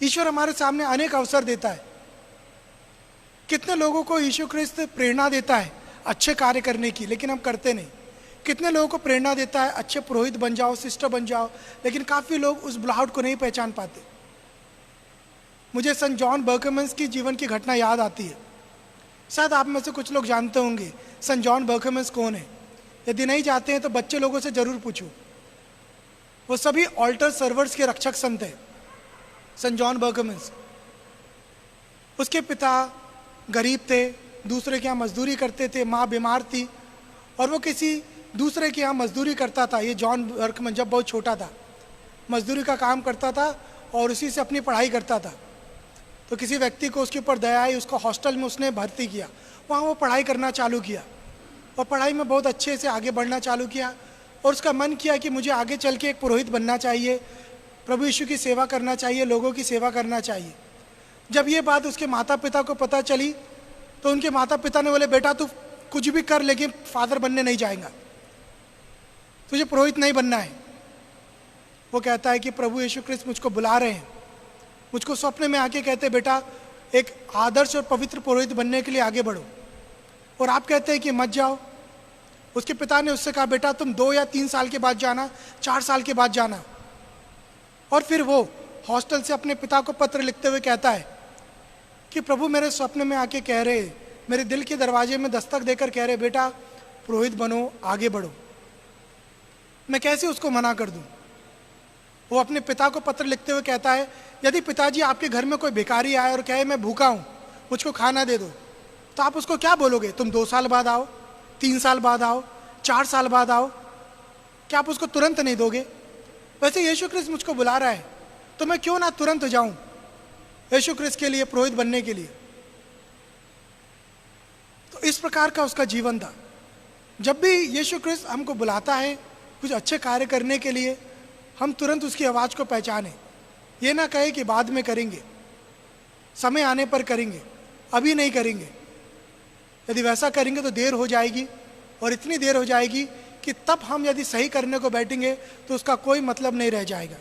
ईश्वर हमारे सामने अनेक अवसर देता है। कितने लोगों को यीशु ख्रिस्त प्रेरणा देता है अच्छे कार्य करने की, लेकिन हम करते नहीं। कितने लोगों को प्रेरणा देता है अच्छे पुरोहित बन जाओ, सिस्टर बन जाओ, लेकिन काफ़ी लोग उस बुलाहट को नहीं पहचान पाते। मुझे संत जॉन बर्कमन्स की जीवन की घटना याद आती है। शायद आप में से कुछ लोग जानते होंगे संत जॉन बर्कमन्स कौन है। यदि नहीं जानते हैं तो बच्चे लोगों से जरूर पूछो। वो सभी ऑल्टर सर्वर्स के रक्षक संत हैं, संत जॉन बर्कमन्स। उसके पिता गरीब थे, दूसरे के यहाँ मजदूरी करते थे, माँ बीमार थी, और वो किसी दूसरे के यहाँ मजदूरी करता था। ये जॉन बर्कमन जब बहुत छोटा था मजदूरी का काम करता था और उसी से अपनी पढ़ाई करता था। तो किसी व्यक्ति को उसके ऊपर दया आई, उसको हॉस्टल में उसने भर्ती किया। वहाँ वो पढ़ाई करना चालू किया और पढ़ाई में बहुत अच्छे से आगे बढ़ना चालू किया, और उसका मन किया कि मुझे आगे चल के एक पुरोहित बनना चाहिए, प्रभु यीशु की सेवा करना चाहिए, लोगों की सेवा करना चाहिए। जब ये बात उसके माता पिता को पता चली तो उनके माता पिता ने बोले, बेटा तू कुछ भी कर लेकिन फादर बनने नहीं जाएगा, तुझे पुरोहित नहीं बनना है। वो कहता है कि प्रभु यीशु ख्रिस्त मुझको बुला रहे हैं, मुझको स्वप्न में आके कहते बेटा एक आदर्श और पवित्र पुरोहित बनने के लिए आगे बढ़ो, और आप कहते हैं कि मत जाओ। उसके पिता ने उससे कहा बेटा तुम 2 या 3 साल के बाद जाना, 4 साल के बाद जाना। और फिर वो हॉस्टल से अपने पिता को पत्र लिखते हुए कहता है कि प्रभु मेरे स्वप्न में आके कह रहे, मेरे दिल के दरवाजे में दस्तक देकर कह रहे बेटा पुरोहित बनो, आगे बढ़ो। मैं कैसे उसको मना कर दूं? वो अपने पिता को पत्र लिखते हुए कहता है यदि पिताजी आपके घर में कोई भिखारी आए और कहे मैं भूखा हूं, मुझको खाना दे दो, तो आप उसको क्या बोलोगे? तुम 2 साल बाद आओ, 3 साल बाद आओ, 4 साल बाद आओ, क्या आप उसको तुरंत नहीं दोगे? वैसे यीशु ख्रिस्त मुझको बुला रहा है तो मैं क्यों ना तुरंत जाऊं यीशु ख्रिस्त के लिए पुरोहित बनने के लिए। तो इस प्रकार का उसका जीवन था। जब भी यीशु ख्रिस्त हमको बुलाता है कुछ अच्छे कार्य करने के लिए, हम तुरंत उसकी आवाज़ को पहचानें। ये ना कहे कि बाद में करेंगे, समय आने पर करेंगे, अभी नहीं करेंगे। यदि वैसा करेंगे तो देर हो जाएगी, और इतनी देर हो जाएगी कि तब हम यदि सही करने को बैठेंगे तो उसका कोई मतलब नहीं रह जाएगा।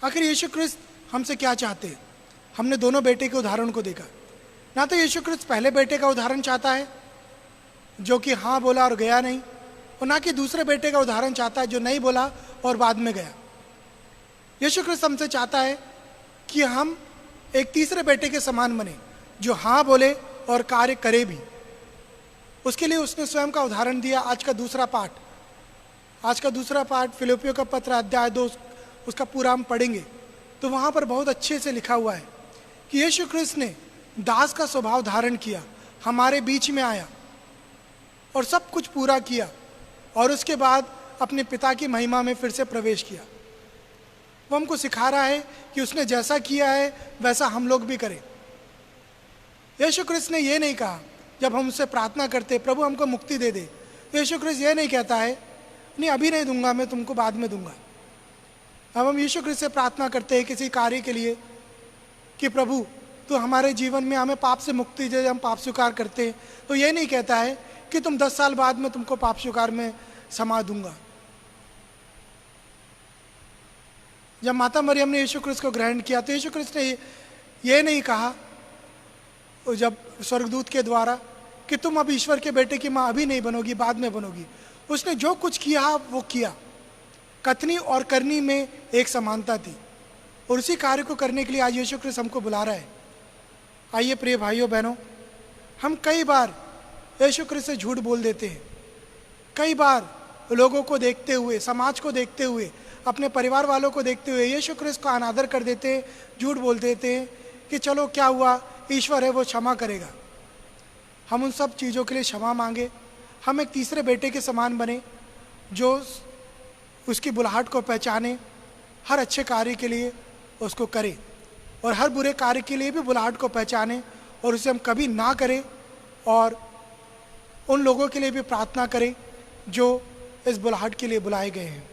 आखिर यीशु ख्रिस्त हमसे क्या चाहते हैं? हमने दोनों बेटे के उदाहरण को देखा। ना तो यीशु ख्रिस्त पहले बेटे का उदाहरण चाहता है जो कि हाँ बोला और गया नहीं, और ना कि दूसरे बेटे का उदाहरण चाहता है जो नहीं बोला और बाद में गया। यीशु ख्रिस्त हमसे चाहता है कि हम एक तीसरे बेटे के समान बने जो हाँ बोले और कार्य करे भी। उसके लिए उसने स्वयं का उदाहरण दिया। आज का दूसरा पाठ फिलिप्पियों का पत्र अध्याय 2 उसका पूरा हम पढ़ेंगे तो वहाँ पर बहुत अच्छे से लिखा हुआ है कि यीशु ख्रिस्त ने दास का स्वभाव धारण किया, हमारे बीच में आया और सब कुछ पूरा किया, और उसके बाद अपने पिता की महिमा में फिर से प्रवेश किया। वो हमको सिखा रहा है कि उसने जैसा किया है वैसा हम लोग भी करें। यीशु ख्रिस्त ने ये नहीं कहा जब हम उससे प्रार्थना करते प्रभु हमको मुक्ति दे दे, यीशु ख्रिस्त ये नहीं कहता है नहीं अभी नहीं दूंगा, मैं तुमको बाद में दूंगा। अब हम यीशु ख्रिस्त से प्रार्थना करते हैं किसी कार्य के लिए कि प्रभु तो हमारे जीवन में हमें पाप से मुक्ति दे, हम पाप स्वीकार करते हैं, तो ये नहीं कहता है कि तुम 10 साल बाद में तुमको पाप स्वीकार में समा दूंगा। जब माता मरियम ने यीशु क्रिस्त को ग्रहण किया तो यीशु क्रिस्त ने ये नहीं कहा जब स्वर्गदूत के द्वारा कि तुम अब ईश्वर के बेटे की माँ अभी नहीं बनोगी, बाद में बनोगी। उसने जो कुछ किया वो किया। कथनी और करनी में एक समानता थी और उसी कार्य को करने के लिए आज यीशु क्रिस्त हमको बुला रहा है। आइए प्रिय भाइयों बहनों, हम कई बार यीशु क्रिस्त से झूठ बोल देते हैं। कई बार लोगों को देखते हुए, समाज को देखते हुए, अपने परिवार वालों को देखते हुए यीशु क्रिस्त को अनादर कर देते हैं, झूठ बोल देते हैं कि चलो क्या हुआ, ईश्वर है वो क्षमा करेगा। हम उन सब चीज़ों के लिए क्षमा मांगे। हम एक तीसरे बेटे के समान बने जो उसकी बुलाहट को पहचाने, हर अच्छे कार्य के लिए उसको करे और हर बुरे कार्य के लिए भी बुलाहट को पहचाने और उसे हम कभी ना करें। और उन लोगों के लिए भी प्रार्थना करें जो इस बुलाहट के लिए बुलाए गए हैं।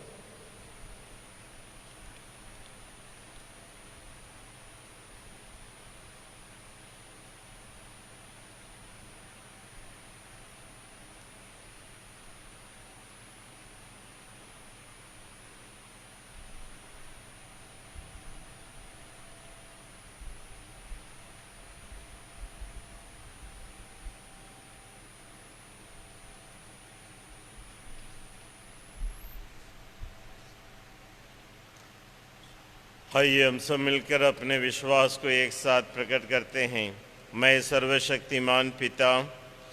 आइए हम सब मिलकर अपने विश्वास को एक साथ प्रकट करते हैं। मैं सर्वशक्तिमान पिता,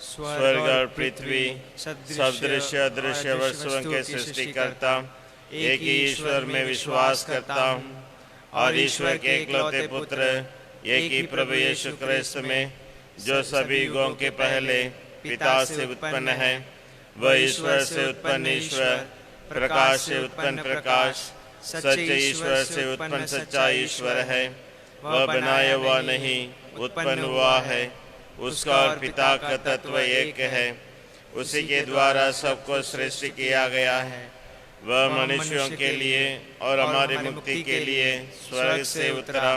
स्वर्ग और पृथ्वी, सदृश्य अदृश्य वस्तुओं के सृष्टिकर्ता, एक ही ईश्वर में विश्वास करता हूँ और ईश्वर के एकलौते पुत्र, एक ही प्रभु यीशु क्रिस्त में, जो सभी युगों के पहले पिता से उत्पन्न है, वह ईश्वर से उत्पन्न ईश्वर, प्रकाश से उत्पन्न प्रकाश, सच्चे ईश्वर से उत्पन्न सच्चा ईश्वर है। वह बनाया हुआ नहीं, उत्पन्न हुआ है। उसका और पिता का तत्व एक है। उसी के द्वारा सबको सृष्टि किया गया है। वह मनुष्यों के लिए और हमारी मुक्ति के लिए स्वर्ग से उतरा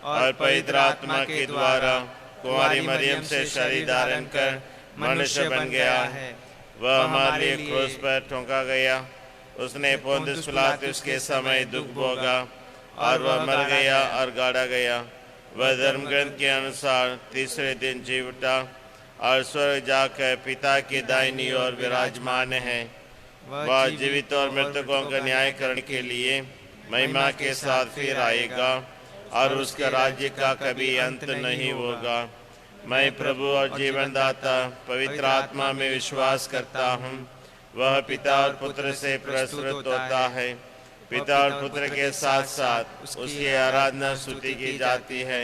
और पवित्र आत्मा के द्वारा कुंवारी मरियम से शरीर धारण कर मनुष्य बन गया है। वह हमारे लिए क्रूस पर ठोंका गया। उसने पोंतियुस पिलातुस के समय दुख भोगा और वह मर गया और गाड़ा गया। वह धर्मग्रंथ के अनुसार तीसरे दिन जी उठा और स्वर्ग जाकर पिता की दाहिनी ओर विराजमान है। वह जीवित और मृतकों का न्याय करने के लिए महिमा के साथ फिर आएगा और उसका राज्य का कभी अंत नहीं होगा। मैं प्रभु और जीवनदाता पवित्र आत्मा में विश्वास करता हूँ। वह पिता और पुत्र से प्रस्तुत होता है। पिता और पुत्र के साथ साथ उसकी आराधना स्तुति की जाती है।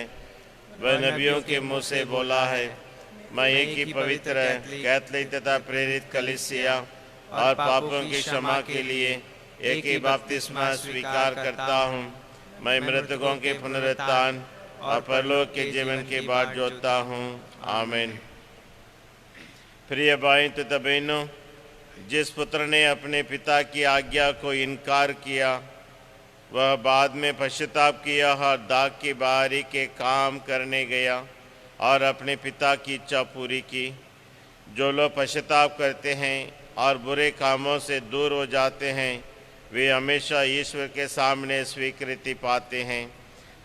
वह नबियों के मुंह से बोला है। मैं एक ही पवित्र, कैथोलिक तथा प्रेरित कलीसिया और पापों की क्षमा के लिए एक ही बपतिस्मा स्वीकार करता हूँ। मैं मृतकों के पुनरुत्थान और परलोक के जीवन की बाट जोतता हूँ। आमीन। प्रिय भाई तथा बहनों, जिस पुत्र ने अपने पिता की आज्ञा को इनकार किया, वह बाद में पश्चाताप किया और दाग की बाहरी के काम करने गया और अपने पिता की इच्छा पूरी की। जो लोग पश्चाताप करते हैं और बुरे कामों से दूर हो जाते हैं, वे हमेशा ईश्वर के सामने स्वीकृति पाते हैं।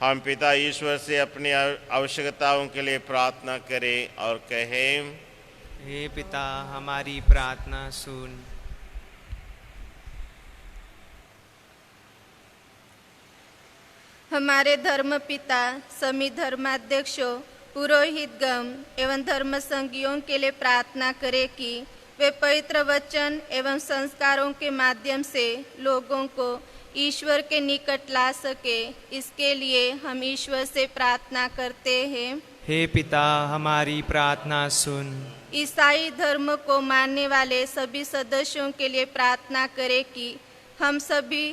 हम पिता ईश्वर से अपनी आवश्यकताओं के लिए प्रार्थना करें और कहें, हे पिता, हमारी प्रार्थना सुन। हमारे धर्म पिता, सभी धर्माध्यक्षों, पुरोहितगण एवं धर्म संघियों के लिए प्रार्थना करें कि वे पवित्र वचन एवं संस्कारों के माध्यम से लोगों को ईश्वर के निकट ला सके। इसके लिए हम ईश्वर से प्रार्थना करते हैं। हे पिता, हमारी प्रार्थना सुन। ईसाई धर्म को मानने वाले सभी सदस्यों के लिए प्रार्थना करें कि हम सभी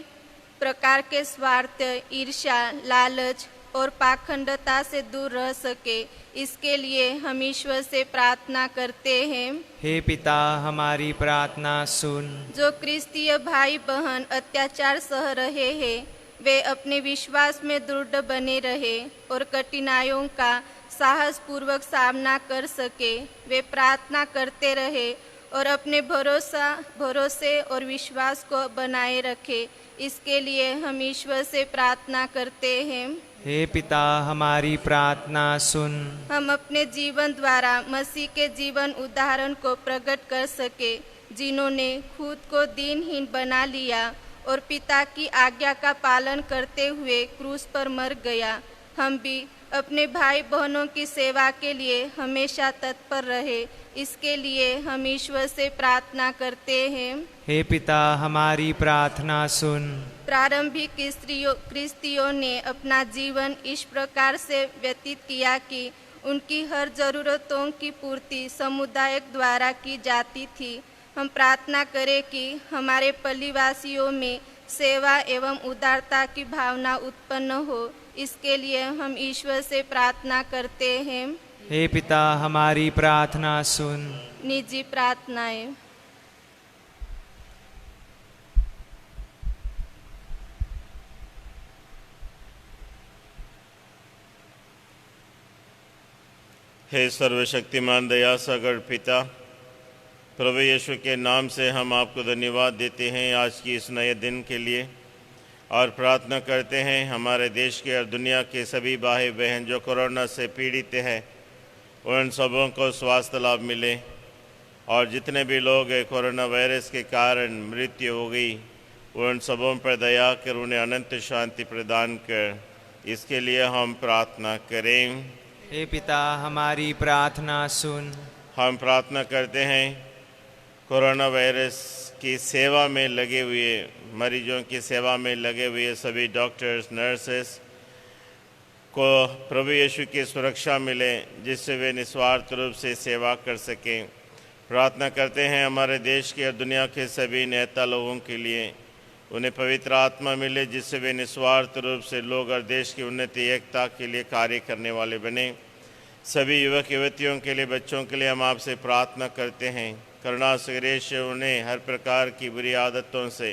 प्रकार के स्वार्थ, ईर्ष्या, लालच और पाखंडता से दूर रह सके। इसके लिए हम ईश्वर से प्रार्थना करते हैं। हे पिता, हमारी प्रार्थना सुन। जो क्रिस्तीय भाई बहन अत्याचार सह रहे हैं, वे अपने विश्वास में दृढ़ बने रहे और कठिनाइयों का साहस पूर्वक सामना कर सके। वे प्रार्थना करते रहे और अपने भरोसे और विश्वास को बनाए रखे। इसके लिए हम ईश्वर से प्रार्थना करते हैं। हे पिता हमारी प्रार्थना सुन। हम अपने जीवन द्वारा मसीह के जीवन उदाहरण को प्रकट कर सके, जिन्होंने खुद को दीनहीन बना लिया और पिता की आज्ञा का पालन करते हुए क्रूस पर मर गया। हम भी अपने भाई बहनों की सेवा के लिए हमेशा तत्पर रहे। इसके लिए हम ईश्वर से प्रार्थना करते हैं। हे पिता हमारी प्रार्थना सुन। प्रारंभिक क्रिस्तियों ने अपना जीवन इस प्रकार से व्यतीत किया कि उनकी हर जरूरतों की पूर्ति समुदाय द्वारा की जाती थी। हम प्रार्थना करें कि हमारे पल्लीवासियों में सेवा एवं उदारता की भावना उत्पन्न हो। इसके लिए हम ईश्वर से प्रार्थना करते हैं। हे पिता हमारी प्रार्थना सुन। निजी प्रार्थनाएं। हे सर्वशक्तिमान दया सागर पिता, प्रभु यीशु के नाम से हम आपको धन्यवाद देते हैं आज की इस नए दिन के लिए, और प्रार्थना करते हैं हमारे देश के और दुनिया के सभी भाई बहन जो कोरोना से पीड़ित हैं, उन सबों को स्वास्थ्य लाभ मिले, और जितने भी लोग कोरोना वायरस के कारण मृत्यु हो गई उन सबों पर दया कर उन्हें अनंत शांति प्रदान कर। इसके लिए हम प्रार्थना करें। हे पिता हमारी प्रार्थना सुन। हम प्रार्थना करते हैं कोरोना वायरस की सेवा में लगे हुए, मरीजों की सेवा में लगे हुए सभी डॉक्टर्स, नर्सेस को प्रभु यीशु की सुरक्षा मिले, जिससे वे निस्वार्थ रूप से सेवा कर सकें। प्रार्थना करते हैं हमारे देश के और दुनिया के सभी नेता लोगों के लिए, उन्हें पवित्र आत्मा मिले, जिससे वे निस्वार्थ रूप से लोग और देश की उन्नति एकता के लिए कार्य करने वाले बने। सभी युवक युवतियों के लिए, बच्चों के लिए हम आपसे प्रार्थना करते हैं। करुणा से उन्हें हर प्रकार की बुरी आदतों से,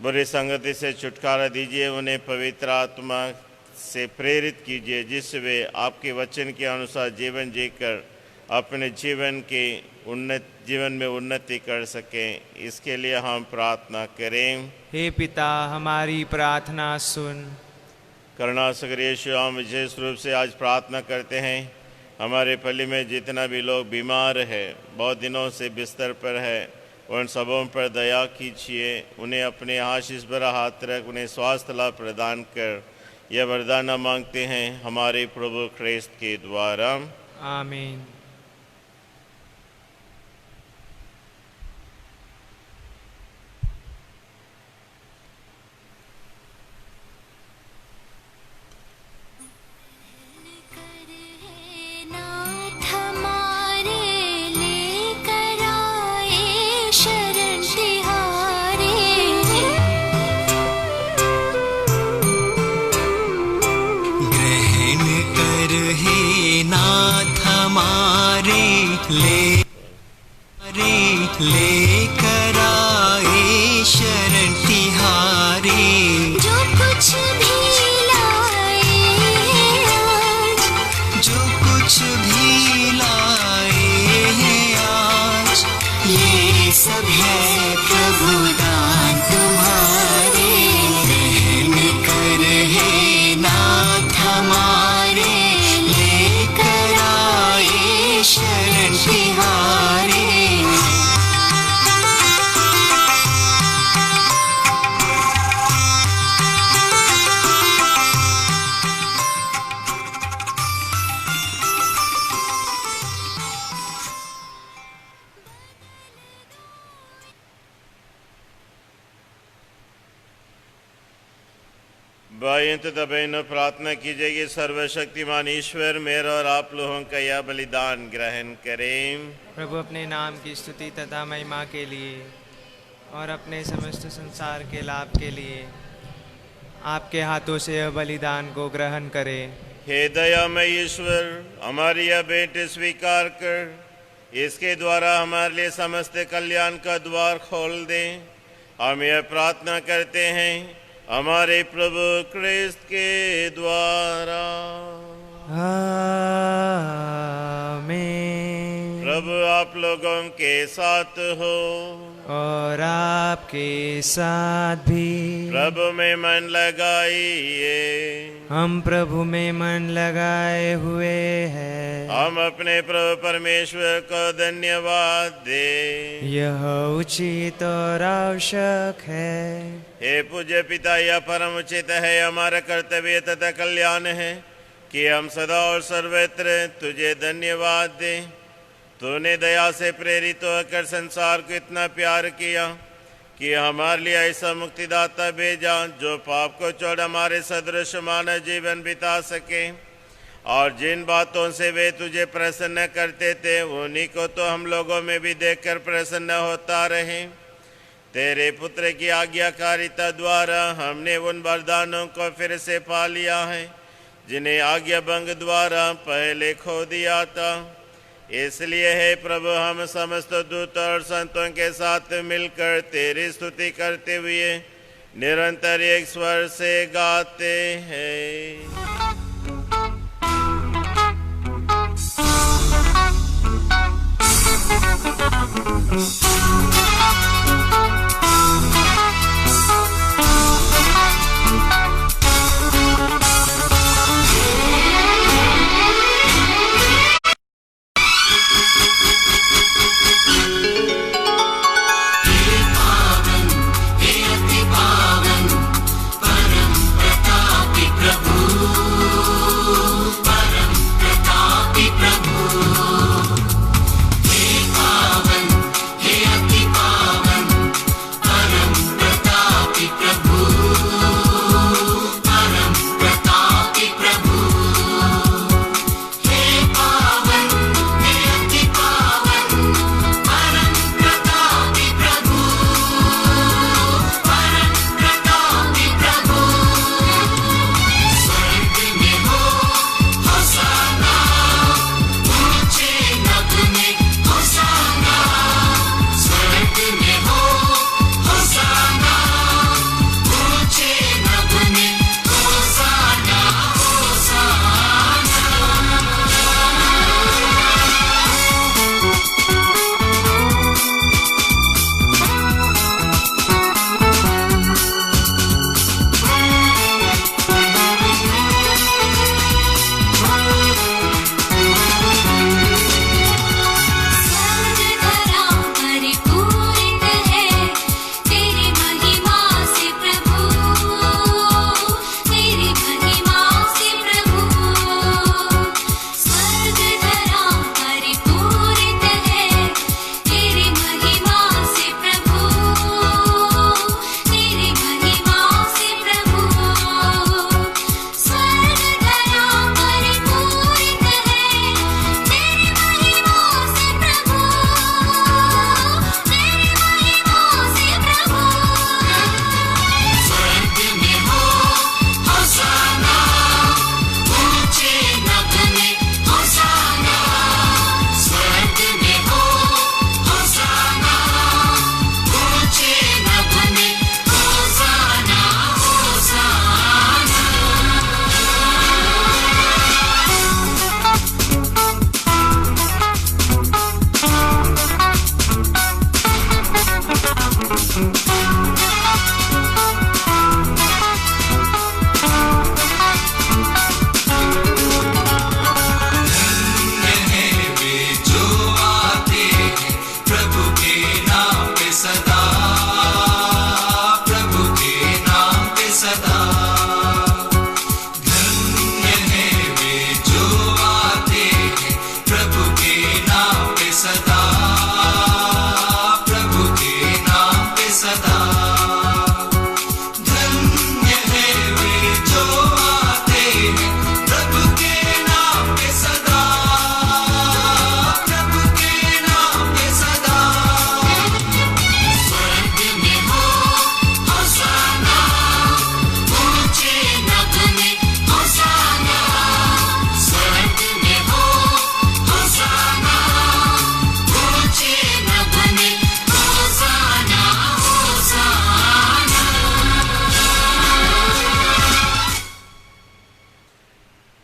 बुरी संगति से छुटकारा दीजिए। उन्हें पवित्र आत्मा से प्रेरित कीजिए, जिससे वे आपके वचन के अनुसार जीवन जीकर अपने जीवन में उन्नति कर सकें। इसके लिए हम प्रार्थना करें। हे पिता हमारी प्रार्थना सुन। करुणा से हम विशेष रूप से आज प्रार्थना करते हैं हमारे पल्ली में जितना भी लोग बीमार है, बहुत दिनों से बिस्तर पर है, उन सबों पर दया कीजिए। उन्हें अपने आशीष भरा हाथ रख उन्हें स्वास्थ्य लाभ प्रदान कर, यह वरदान मांगते हैं हमारे प्रभु ख्रिस्त के द्वारा। आमीन। लेकर आए शरण तिहारे, जो कुछ भी लाए आज, जो कुछ भी लाए हैं आज, ये सब है प्रभु दान तुम्हारे। रहम कर हे नाथ हमारे, लेकर आए शरण तिहारे। भाइयों तथा बहनों, प्रार्थना कीजिए सर्वशक्तिमान ईश्वर मेरा और आप लोगों का यह बलिदान ग्रहण करें। प्रभु अपने नाम की स्तुति तथा महिमा के लिए और अपने समस्त संसार के लाभ के लिए आपके हाथों से यह बलिदान को ग्रहण करें। हे दयामय ईश्वर, हमारी यह भेंट स्वीकार कर इसके द्वारा हमारे लिए समस्त कल्याण का द्वार खोल दें। हम यह प्रार्थना करते हैं हमारे प्रभु क्रिस्त के द्वारा। आमीन। प्रभु आप लोगों के साथ हो और आपके साथ भी। प्रभु में मन लगाइए। हम प्रभु में मन लगाए हुए हैं। हम अपने प्रभु परमेश्वर को धन्यवाद दे। यह उचित और आवश्यक है। हे पूज्य पिता, यह परम उचित है, हमारा कर्तव्य तथा कल्याण है कि हम सदा और सर्वत्र तुझे धन्यवाद दें। तूने दया से प्रेरित होकर संसार को इतना प्यार किया कि हमारे लिए ऐसा मुक्तिदाता भेजा जो पाप को छोड़ हमारे सदृश मानव जीवन बिता सके। और जिन बातों से वे तुझे प्रसन्न करते थे उन्हीं को तो हम लोगों में भी देखकर प्रसन्न होता रहे। तेरे पुत्र की आज्ञाकारिता द्वारा हमने उन वरदानों को फिर से पा लिया है जिन्हें आज्ञा भंग द्वारा पहले खो दिया था। इसलिए हे प्रभु, हम समस्त दूतों और संतों के साथ मिलकर तेरी स्तुति करते हुए निरंतर एक स्वर से गाते हैं।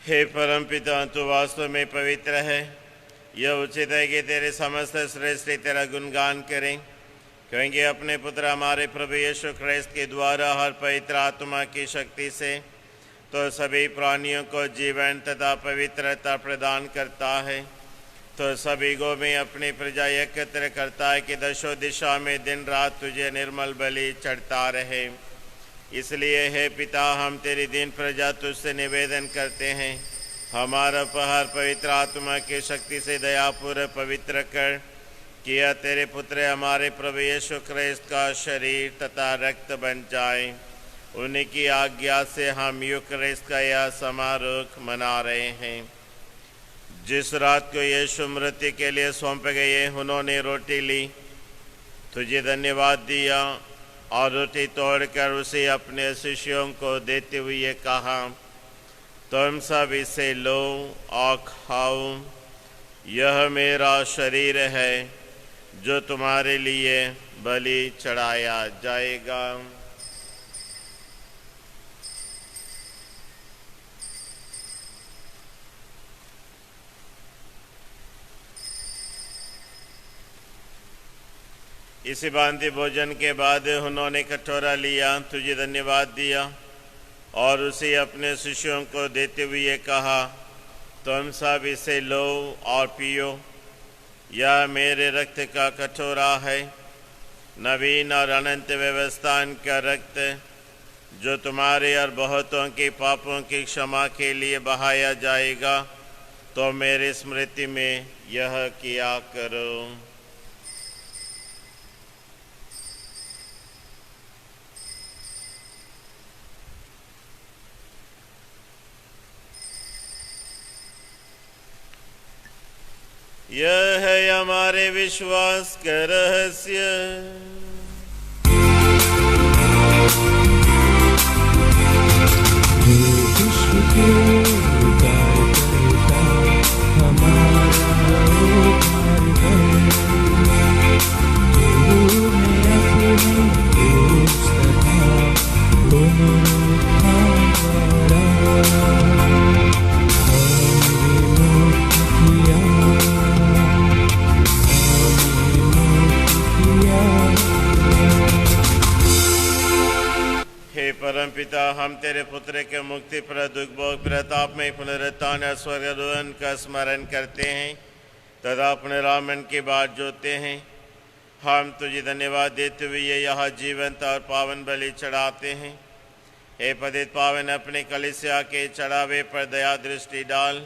हे परमपिता, तू वास्तव में पवित्र है यह उचित है कि तेरे समस्त सृष्टि तेरा गुणगान करें, क्योंकि अपने पुत्र हमारे प्रभु यीशु ख्रिस्त के द्वारा हर पवित्र आत्मा की शक्ति से तो सभी प्राणियों को जीवन तथा पवित्रता प्रदान करता है, तो सभी को भी अपनी प्रजा एकत्र करता है कि दशो दिशा में दिन रात तुझे निर्मल बलि चढ़ता रहे। इसलिए हे पिता, हम तेरी दीन प्रजा तुझसे निवेदन करते हैं, हमारा उपहार पवित्र आत्मा की शक्ति से दयापूर्वक पवित्र कर, किया तेरे पुत्र हमारे प्रभु यीशु ख्रिस्त का शरीर तथा रक्त बन जाए। उन्हीं की आज्ञा से हम यूकरिस्त का यह समारोह मना रहे हैं। जिस रात को यीशु मृत्यु के लिए सौंप गए, उन्होंने रोटी ली, तुझे धन्यवाद दिया और रोटी तोड़कर उसे अपने शिष्यों को देते हुए कहा, तुम सब इसे लो और खाओ, यह मेरा शरीर है जो तुम्हारे लिए बलि चढ़ाया जाएगा। इसी भांति भोजन के बाद उन्होंने कटोरा लिया, तुझे धन्यवाद दिया और उसे अपने शिष्यों को देते हुए कहा, तुम सब इसे लो और पियो, यह मेरे रक्त का कटोरा है, नवीन और अनंत व्यवस्थान का रक्त, जो तुम्हारे और बहुतों के पापों की क्षमा के लिए बहाया जाएगा। तो मेरी स्मृति में यह किया करो। यह है हमारे विश्वास का रहस्य। विश्व के उद्धार करता हमारा उद्धार कर, जो में अपने दोस्त था पुनरुत्थान द्वारा परम पिता, हम तेरे पुत्र के मुक्ति पर दुख भोग प्रताप में पुनरुत्थान और स्वर्गारोहण का स्मरण करते हैं तथा अपने रामन की बात जोते हैं। हम तुझे धन्यवाद देते हुए यह जीवंत और पावन बलि चढ़ाते हैं। हे पतित पावन, अपने कलीसिया के चढ़ावे पर दया दृष्टि डाल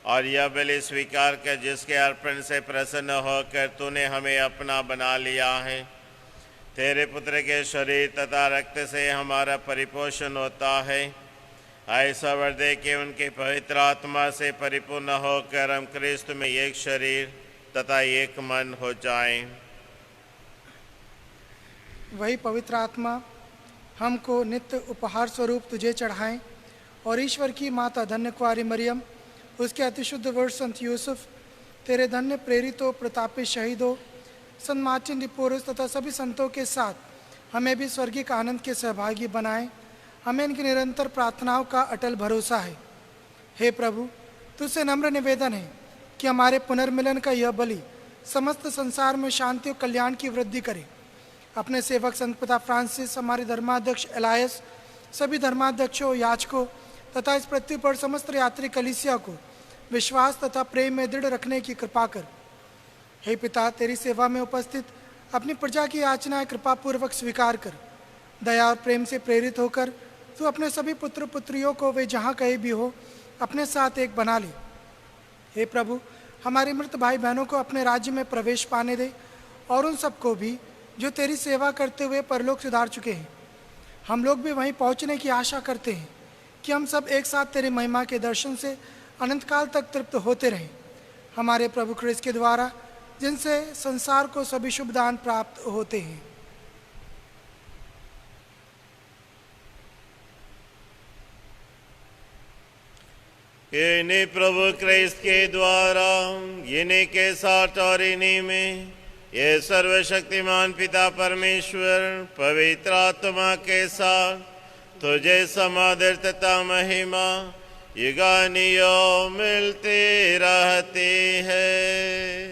और यह बलि स्वीकार कर, जिसके अर्पण से प्रसन्न होकर तूने हमें अपना बना लिया है। तेरे पुत्र के शरीर तथा रक्त से हमारा परिपोषण होता है। ऐसा वर दे कि उनके पवित्र आत्मा से परिपूर्ण होकर हम क्रिस्त में एक शरीर तथा एक मन हो जाएं। वही पवित्र आत्मा हमको नित्य उपहार स्वरूप तुझे चढ़ाएं और ईश्वर की माता धन्य कुंवारी मरियम, उसके अतिशुद्ध वर संत यूसुफ, तेरे धन्य प्रेरितों प्रतापी शहीदों संत मार्टिन डी पोरस तथा सभी संतों के साथ हमें भी स्वर्गीय आनंद के सहभागी बनाएं। हमें इनकी निरंतर प्रार्थनाओं का अटल भरोसा है। हे प्रभु, तुझसे नम्र निवेदन है कि हमारे पुनर्मिलन का यह बलि समस्त संसार में शांति और कल्याण की वृद्धि करे। अपने सेवक संत पिता फ्रांसिस, हमारे धर्माध्यक्ष एलायस, सभी धर्माध्यक्षों, याजकों तथा इस पृथ्वी पर समस्त यात्री कलीसिया को विश्वास तथा प्रेम में दृढ़ रखने की कृपा कर। हे पिता, तेरी सेवा में उपस्थित अपनी प्रजा की याचनाएं कृपा पूर्वक स्वीकार कर। दया और प्रेम से प्रेरित होकर तू अपने सभी पुत्र पुत्रियों को वे जहाँ कहीं भी हो अपने साथ एक बना ले। हे प्रभु, हमारे मृत भाई बहनों को अपने राज्य में प्रवेश पाने दे और उन सबको भी जो तेरी सेवा करते हुए परलोक सुधार चुके हैं। हम लोग भी वहीं पहुँचने की आशा करते हैं कि हम सब एक साथ तेरे महिमा के दर्शन से अनंत काल तक तृप्त होते रहें। हमारे प्रभु ख्रिस्त के द्वारा, जिनसे संसार को सभी शुभ दान प्राप्त होते हैं। इन्हीं प्रभु ख्रिस्त के द्वारा, इन्हीं के साथ और इन्हीं में ये सर्वशक्तिमान पिता परमेश्वर पवित्र आत्मा के साथ तुझे समादर तथा महिमा युगानियों मिलते रहते हैं।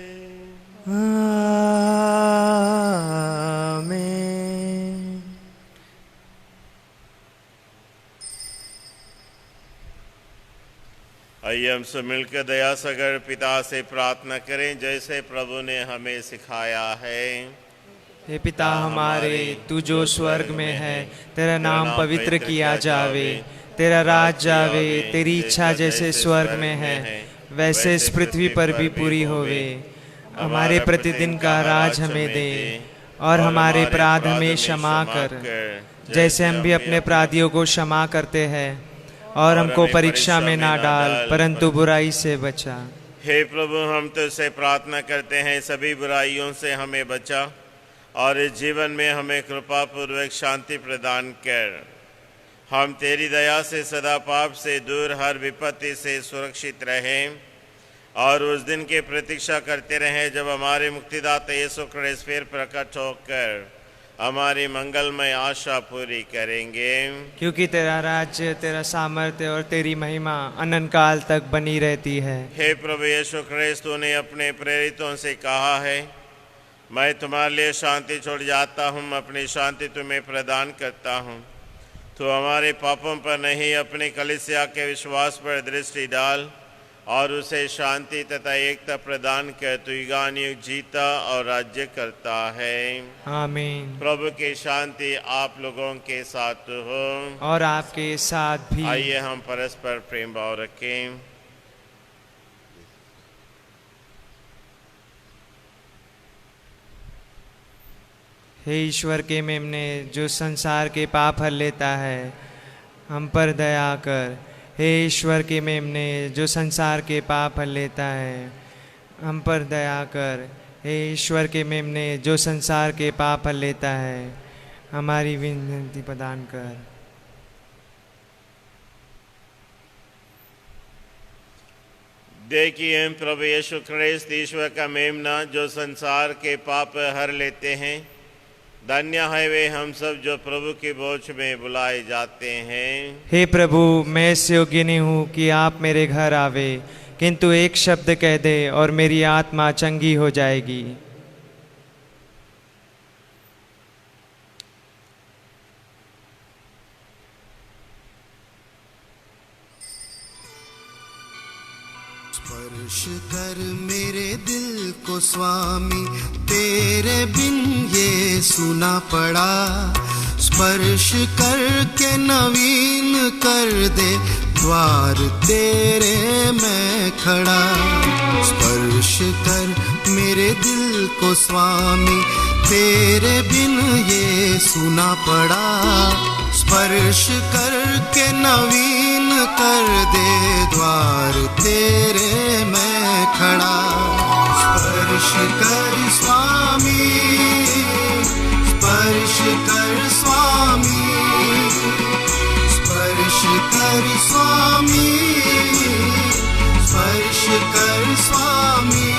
आमीन। आइए हम सब मिलकर दया सागर पिता से प्रार्थना करें जैसे प्रभु ने हमें सिखाया है। हे पिता हमारे, तू जो स्वर्ग में है, तेरा नाम पवित्र किया जावे, तेरा राज जावे, तेरी इच्छा जैसे स्वर्ग में है वैसे इस पृथ्वी पर भी पूरी होवे। हमारे प्रतिदिन का राज हमें दे और हमारे अपराध हमें क्षमा कर, जैसे हम भी अपने अपराधियों को क्षमा करते हैं, और हमको परीक्षा में ना डाल परंतु बुराई से बचा। हे प्रभु, हम तुझसे प्रार्थना करते हैं सभी बुराइयों से हमें बचा और इस जीवन में हमें कृपा पूर्वक शांति प्रदान कर। हम तेरी दया से सदा पाप से दूर, हर विपत्ति से सुरक्षित रहें और उस दिन की प्रतीक्षा करते रहें जब हमारे मुक्तिदाता यीशु ख्रिस्त फिर प्रकट होकर हमारी मंगलमय आशा पूरी करेंगे। क्योंकि तेरा राज्य, तेरा सामर्थ्य और तेरी महिमा अनंत काल तक बनी रहती है। हे प्रभु यीशु ख्रिस्त, तूने अपने प्रेरितों से कहा है, मैं तुम्हारे लिए शांति छोड़ जाता हूँ, अपनी शांति तुम्हें प्रदान करता हूँ। तो हमारे पापों पर नहीं, अपनी कलीसिया के विश्वास पर दृष्टि डाल और उसे शांति तथा एकता प्रदान कर। तू युगानुयुग जीता और राज्य करता है। आमीन। प्रभु की शांति आप लोगों के साथ हो और आपके साथ भी। आइए हम परस्पर प्रेम भाव रखें। हे ईश्वर के मेमने, जो संसार के पाप हर लेता है, हम पर दया कर। हे ईश्वर के मेमने, जो संसार के पाप हर लेता है, हम पर दया कर। हे ईश्वर के मेमने, जो संसार के पाप हर लेता है, हमारी विनती प्रदान कर। देखिए प्रभु यीशु ख्रिस्त ईश्वर का मेमना, जो संसार के पाप हर लेते हैं। धन्य है वे हम सब जो प्रभु की बोझ में बुलाए जाते हैं। हे प्रभु, मैं इस योग्य नहीं हूँ कि आप मेरे घर आवे, किंतु एक शब्द कह दे और मेरी आत्मा चंगी हो जाएगी। स्पर्श कर मेरे दिल को स्वामी, तेरे बिन ये सुना पड़ा। स्पर्श करके नवीन कर दे, द्वार तेरे मैं खड़ा। स्पर्श कर मेरे दिल को स्वामी, तेरे बिन ये सुना पड़ा। स्पर्श करके नवीन कर दे, द्वार तेरे मैं खड़ा। स्पर्श कर स्वामी, स्पर्श कर स्वामी, स्पर्श कर स्वामी, स्पर्श कर स्वामी।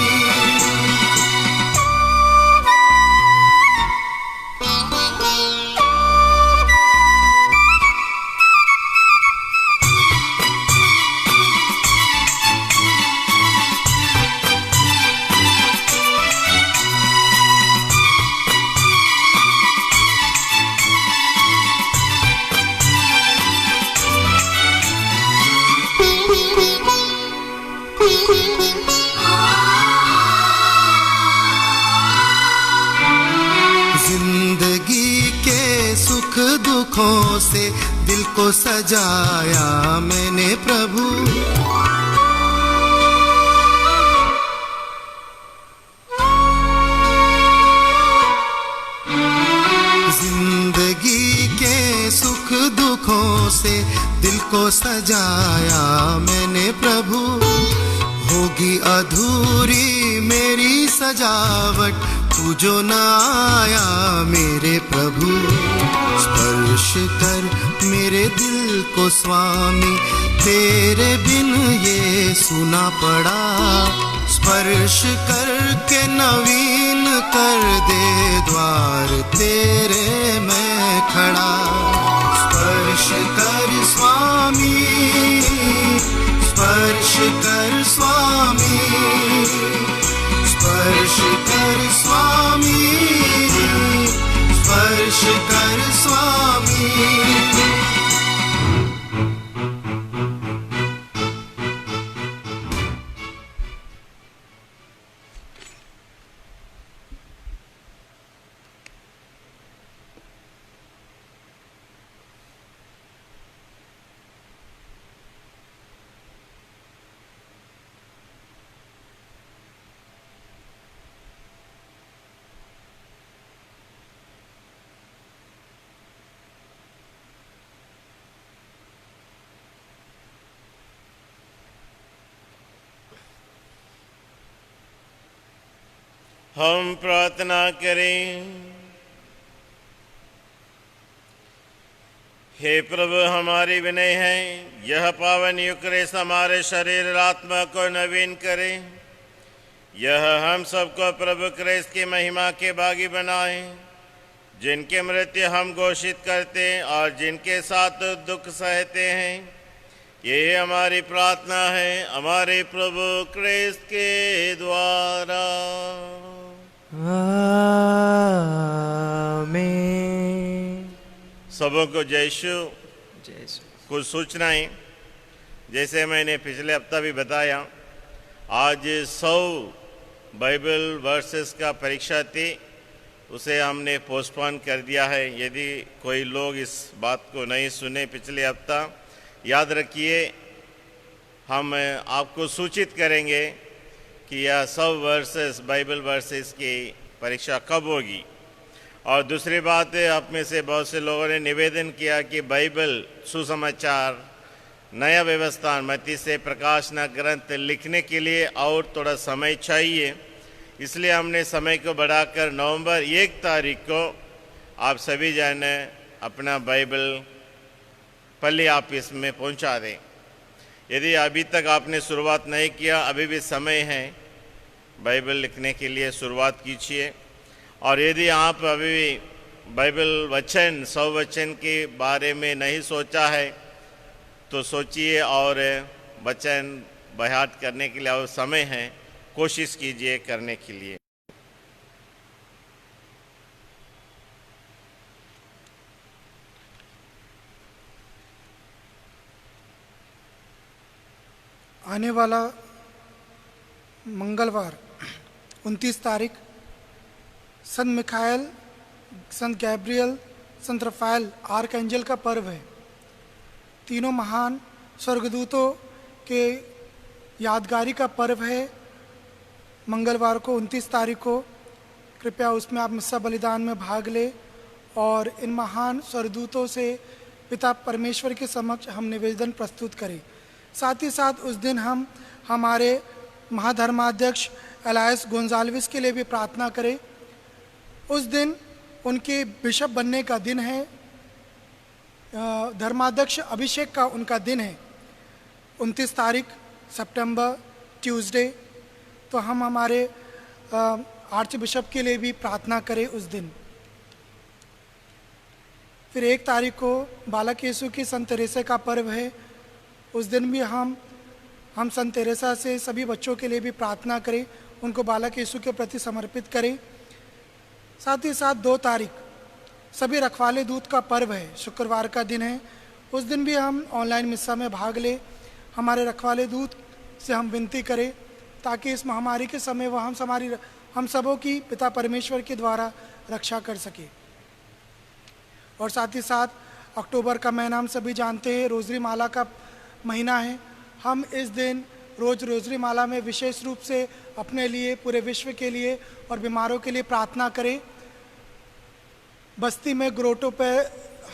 जिंदगी के सुख दुखों से दिल को सजाया मैंने प्रभु। जिंदगी के सुख दुखों से दिल को सजाया मैंने प्रभु। होगी अधूरी मेरी सजावट, तू जो न आया मेरे प्रभु। स्पर्श कर मेरे दिल को स्वामी, तेरे बिन ये सुना पड़ा। स्पर्श करके नवीन कर दे, द्वार तेरे मैं खड़ा। स्पर्श कर स्वामी, हम प्रार्थना करें। हे प्रभु, हमारी विनय है, यह पावन यूकरिस्ट हमारे शरीर और आत्मा को नवीन करे। यह हम सबको प्रभु क्रिस्त की महिमा के भागी बनाए, जिनके मृत्यु हम घोषित करते और जिनके साथ दुख सहते हैं। ये हमारी प्रार्थना है हमारे प्रभु क्रिस्त के द्वारा। आमीन। सबों को जय यीशु। जय यीशु। कुछ सूचनाएं, जैसे मैंने पिछले हफ्ता भी बताया, आज 100 बाइबल वर्सेस का परीक्षा थी, उसे हमने पोस्टपोन कर दिया है। यदि कोई लोग इस बात को नहीं सुने पिछले हफ्ता, याद रखिए हम आपको सूचित करेंगे कि यह 100 वर्सेस बाइबल वर्सेस की परीक्षा कब होगी। और दूसरी बात है, आप में से बहुत से लोगों ने निवेदन किया कि बाइबल सुसमाचार नया व्यवस्था मत्ती से प्रकाशना ग्रंथ लिखने के लिए और थोड़ा समय चाहिए, इसलिए हमने समय को बढ़ाकर नवंबर 1 तारीख को आप सभी जन अपना बाइबल पल्ली ऑफिस में पहुंचा दें। यदि अभी तक आपने शुरुआत नहीं किया, अभी भी समय है, बाइबल लिखने के लिए शुरुआत कीजिए। और यदि आप अभी बाइबल वचन 100 वचन के बारे में नहीं सोचा है तो सोचिए और वचन बयात करने के लिए और समय है, कोशिश कीजिए करने के लिए। आने वाला मंगलवार 29 तारीख संत मिखाएल, संत गैब्रियल, संत रफाएल आर्कएंजल का पर्व है। तीनों महान स्वर्गदूतों के यादगारी का पर्व है। मंगलवार को 29 तारीख को कृपया उसमें आप मिस्सा बलिदान में भाग ले और इन महान स्वर्गदूतों से पिता परमेश्वर के समक्ष हम निवेदन प्रस्तुत करें। साथ ही साथ उस दिन हम हमारे महाधर्माध्यक्ष एलायस गोंजाल्विस के लिए भी प्रार्थना करें। उस दिन उनके बिशप बनने का दिन है, धर्माध्यक्ष अभिषेक का उनका दिन है, 29 तारीख सितंबर ट्यूसडे। तो हम हमारे आर्च बिशप के लिए भी प्रार्थना करें उस दिन। फिर 1 तारीख को बालक यीशु की संत तेरेसा का पर्व है। उस दिन भी हम संत तेरेसा से सभी बच्चों के लिए भी प्रार्थना करें, उनको बालक यीशु के प्रति समर्पित करें। साथ ही साथ 2 तारीख सभी रखवाले दूत का पर्व है, शुक्रवार का दिन है। उस दिन भी हम ऑनलाइन मिस्सा में भाग ले, हमारे रखवाले दूत से हम विनती करें ताकि इस महामारी के समय वह हम सबों की पिता परमेश्वर के द्वारा रक्षा कर सके। और साथ ही साथ अक्टूबर का महीना हम सभी जानते हैं रोजरी माला का महीना है। हम इस दिन रोज रोजरी माला में विशेष रूप से अपने लिए, पूरे विश्व के लिए और बीमारों के लिए प्रार्थना करें। बस्ती में ग्रोटो पे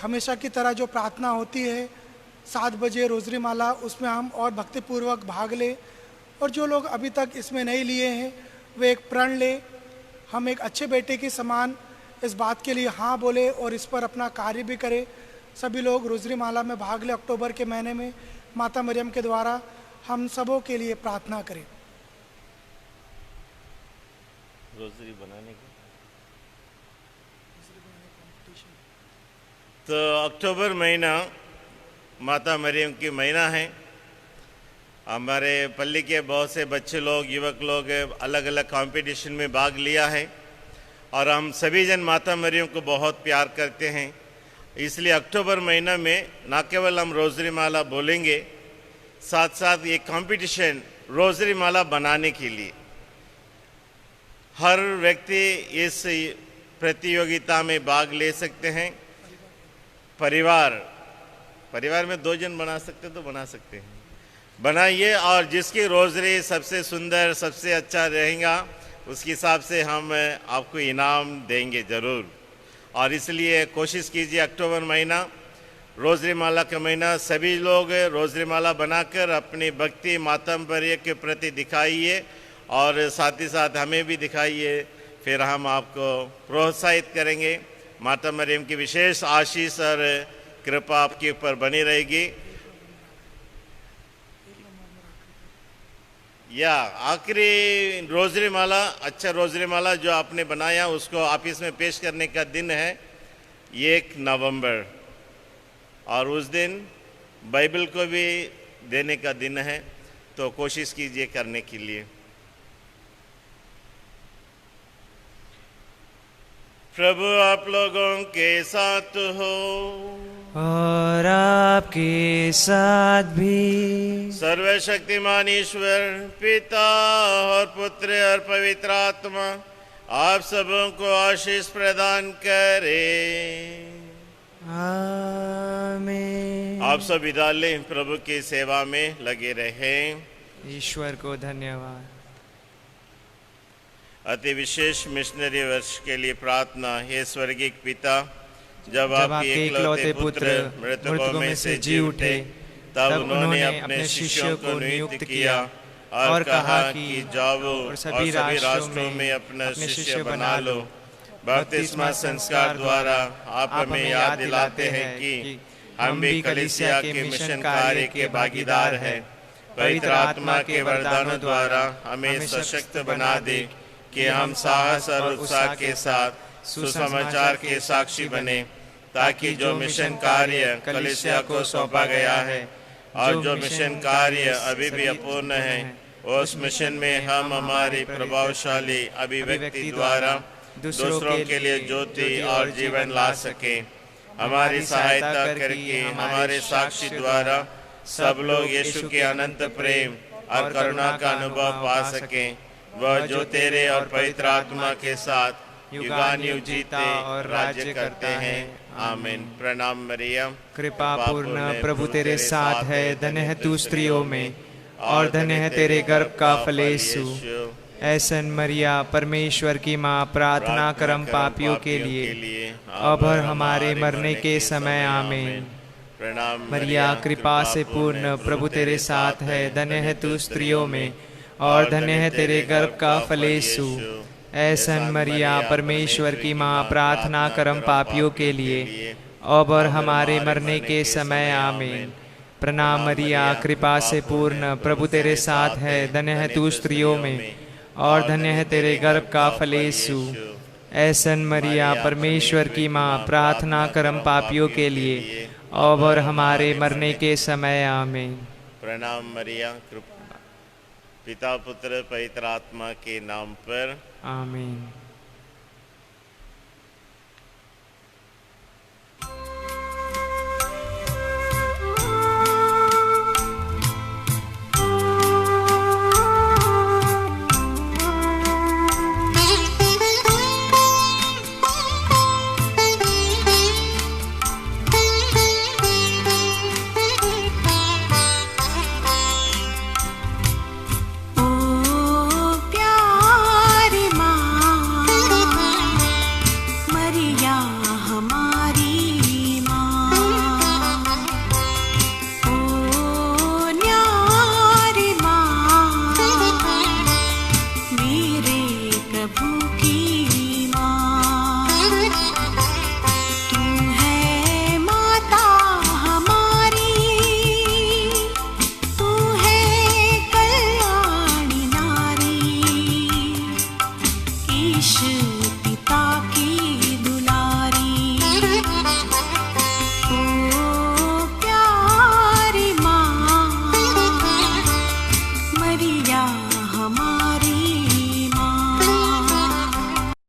हमेशा की तरह जो प्रार्थना होती है 7 बजे रोजरी माला, उसमें हम और भक्तिपूर्वक भाग लें। और जो लोग अभी तक इसमें नहीं लिए हैं वे एक प्रण ले, हम एक अच्छे बेटे के समान इस बात के लिए हाँ बोले और इस पर अपना कार्य भी करें। सभी लोग रोजरी माला में भाग ले। अक्टूबर के महीने में माता मरियम के द्वारा हम सबों के लिए प्रार्थना करें। रोजरी बनाने की तो अक्टूबर महीना माता मरियम की महीना है। हमारे पल्ली के बहुत से बच्चे लोग, युवक लोग अलग अलग कंपटीशन में भाग लिया है और हम सभी जन माता मरियम को बहुत प्यार करते हैं। इसलिए अक्टूबर महीना में न केवल हम रोजरी माला बोलेंगे, साथ साथ ये कंपटीशन रोजरी माला बनाने के लिए हर व्यक्ति इस प्रतियोगिता में भाग ले सकते हैं। परिवार में 2 जन बना सकते तो बना सकते हैं, बनाइए। और जिसकी रोजरी सबसे सुंदर, सबसे अच्छा रहेगा, उसके हिसाब से हम आपको इनाम देंगे ज़रूर। और इसलिए कोशिश कीजिए, अक्टूबर महीना रोजरी माला का महीना, सभी लोग रोजरी माला बनाकर अपनी भक्ति माता मरियम के प्रति दिखाइए और साथ ही साथ हमें भी दिखाइए फिर हम आपको प्रोत्साहित करेंगे। माता मरियम की विशेष आशीष और कृपा आपके ऊपर बनी रहेगी। या आखिरी रोजरी माला, अच्छा रोजरी माला जो आपने बनाया उसको ऑफिस में पेश करने का दिन है 1 नवंबर, और उस दिन बाइबल को भी देने का दिन है, तो कोशिश कीजिए करने के लिए। प्रभु आप लोगों के साथ हो और आपके साथ भी। सर्वशक्तिमान ईश्वर पिता और पुत्र और पवित्र आत्मा आप सबों को आशीष प्रदान करे। आमीन। आप सब विदा लें, प्रभु की सेवा में लगे रहें। ईश्वर को धन्यवाद। अति विशेष मिशनरी वर्ष के लिए प्रार्थना। हे स्वर्गीय पिता, जब आपके इकलौते पुत्र मृतकों में से जी उठे, तब उन्होंने अपने शिष्यों को नियुक्त किया और कहा कि जाओ और सभी राष्ट्रों में अपना शिष्य बना लो। बपतिस्मा संस्कार द्वारा आप हमें याद दिलाते हैं कि हम भी कलीसिया के मिशन कार्य के भागीदार हैं। पवित्र आत्मा के वरदानों द्वारा हमें सशक्त बना दे कि हम साहस और उत्साह के साथ सुसमाचार के साक्षी बने, ताकि जो मिशन कार्य कलीसिया को सौंपा गया है और जो मिशन कार्य अभी भी अपूर्ण है, उस मिशन में हम हमारी प्रभावशाली अभिव्यक्ति द्वारा दूसरों के लिए ज्योति और जीवन ला सके। हमारी सहायता करके हमारे साक्षी द्वारा सब लोग यीशु के अनंत प्रेम और करुणा का अनुभव पा सकें, वह जो तेरे और पवित्र आत्मा के साथ युगानुयुग जीते और राज्य करते हैं। आमीन। प्रणाम मरियम, कृपा पूर्ण प्रभु तेरे साथ है, धन्य है तू स्त्रियों में और धन्य है तेरे गर्भ का फल यीशु। ऐसन मरिया परमेश्वर की माँ, प्रार्थना करम पापियों के लिए अब और हमारे मरने के समय। आमीन। प्रणाम मरिया कृपा से पूर्ण प्रभु तेरे साथ है, धन्य है तू स्त्रियों में और धन्य है तेरे गर्भ का फल यीशु। ऐसन मरिया परमेश्वर की माँ, प्रार्थना करम पापियों के लिए अब और हमारे मरने के समय। आमीन। प्रणाम मरिया कृपा से पूर्ण प्रभु तेरे साथ है, धन्य है तू स्त्रियों में और धन्य है तेरे गर्भ का फल यीशु। ऐसन मरिया परमेश्वर की माँ, प्रार्थना करम पापियों के लिए अब और हमारे मरने के समय। आमीन। प्रणाम मरिया, पिता पुत्र पवित्र आत्मा के नाम पर। आमीन।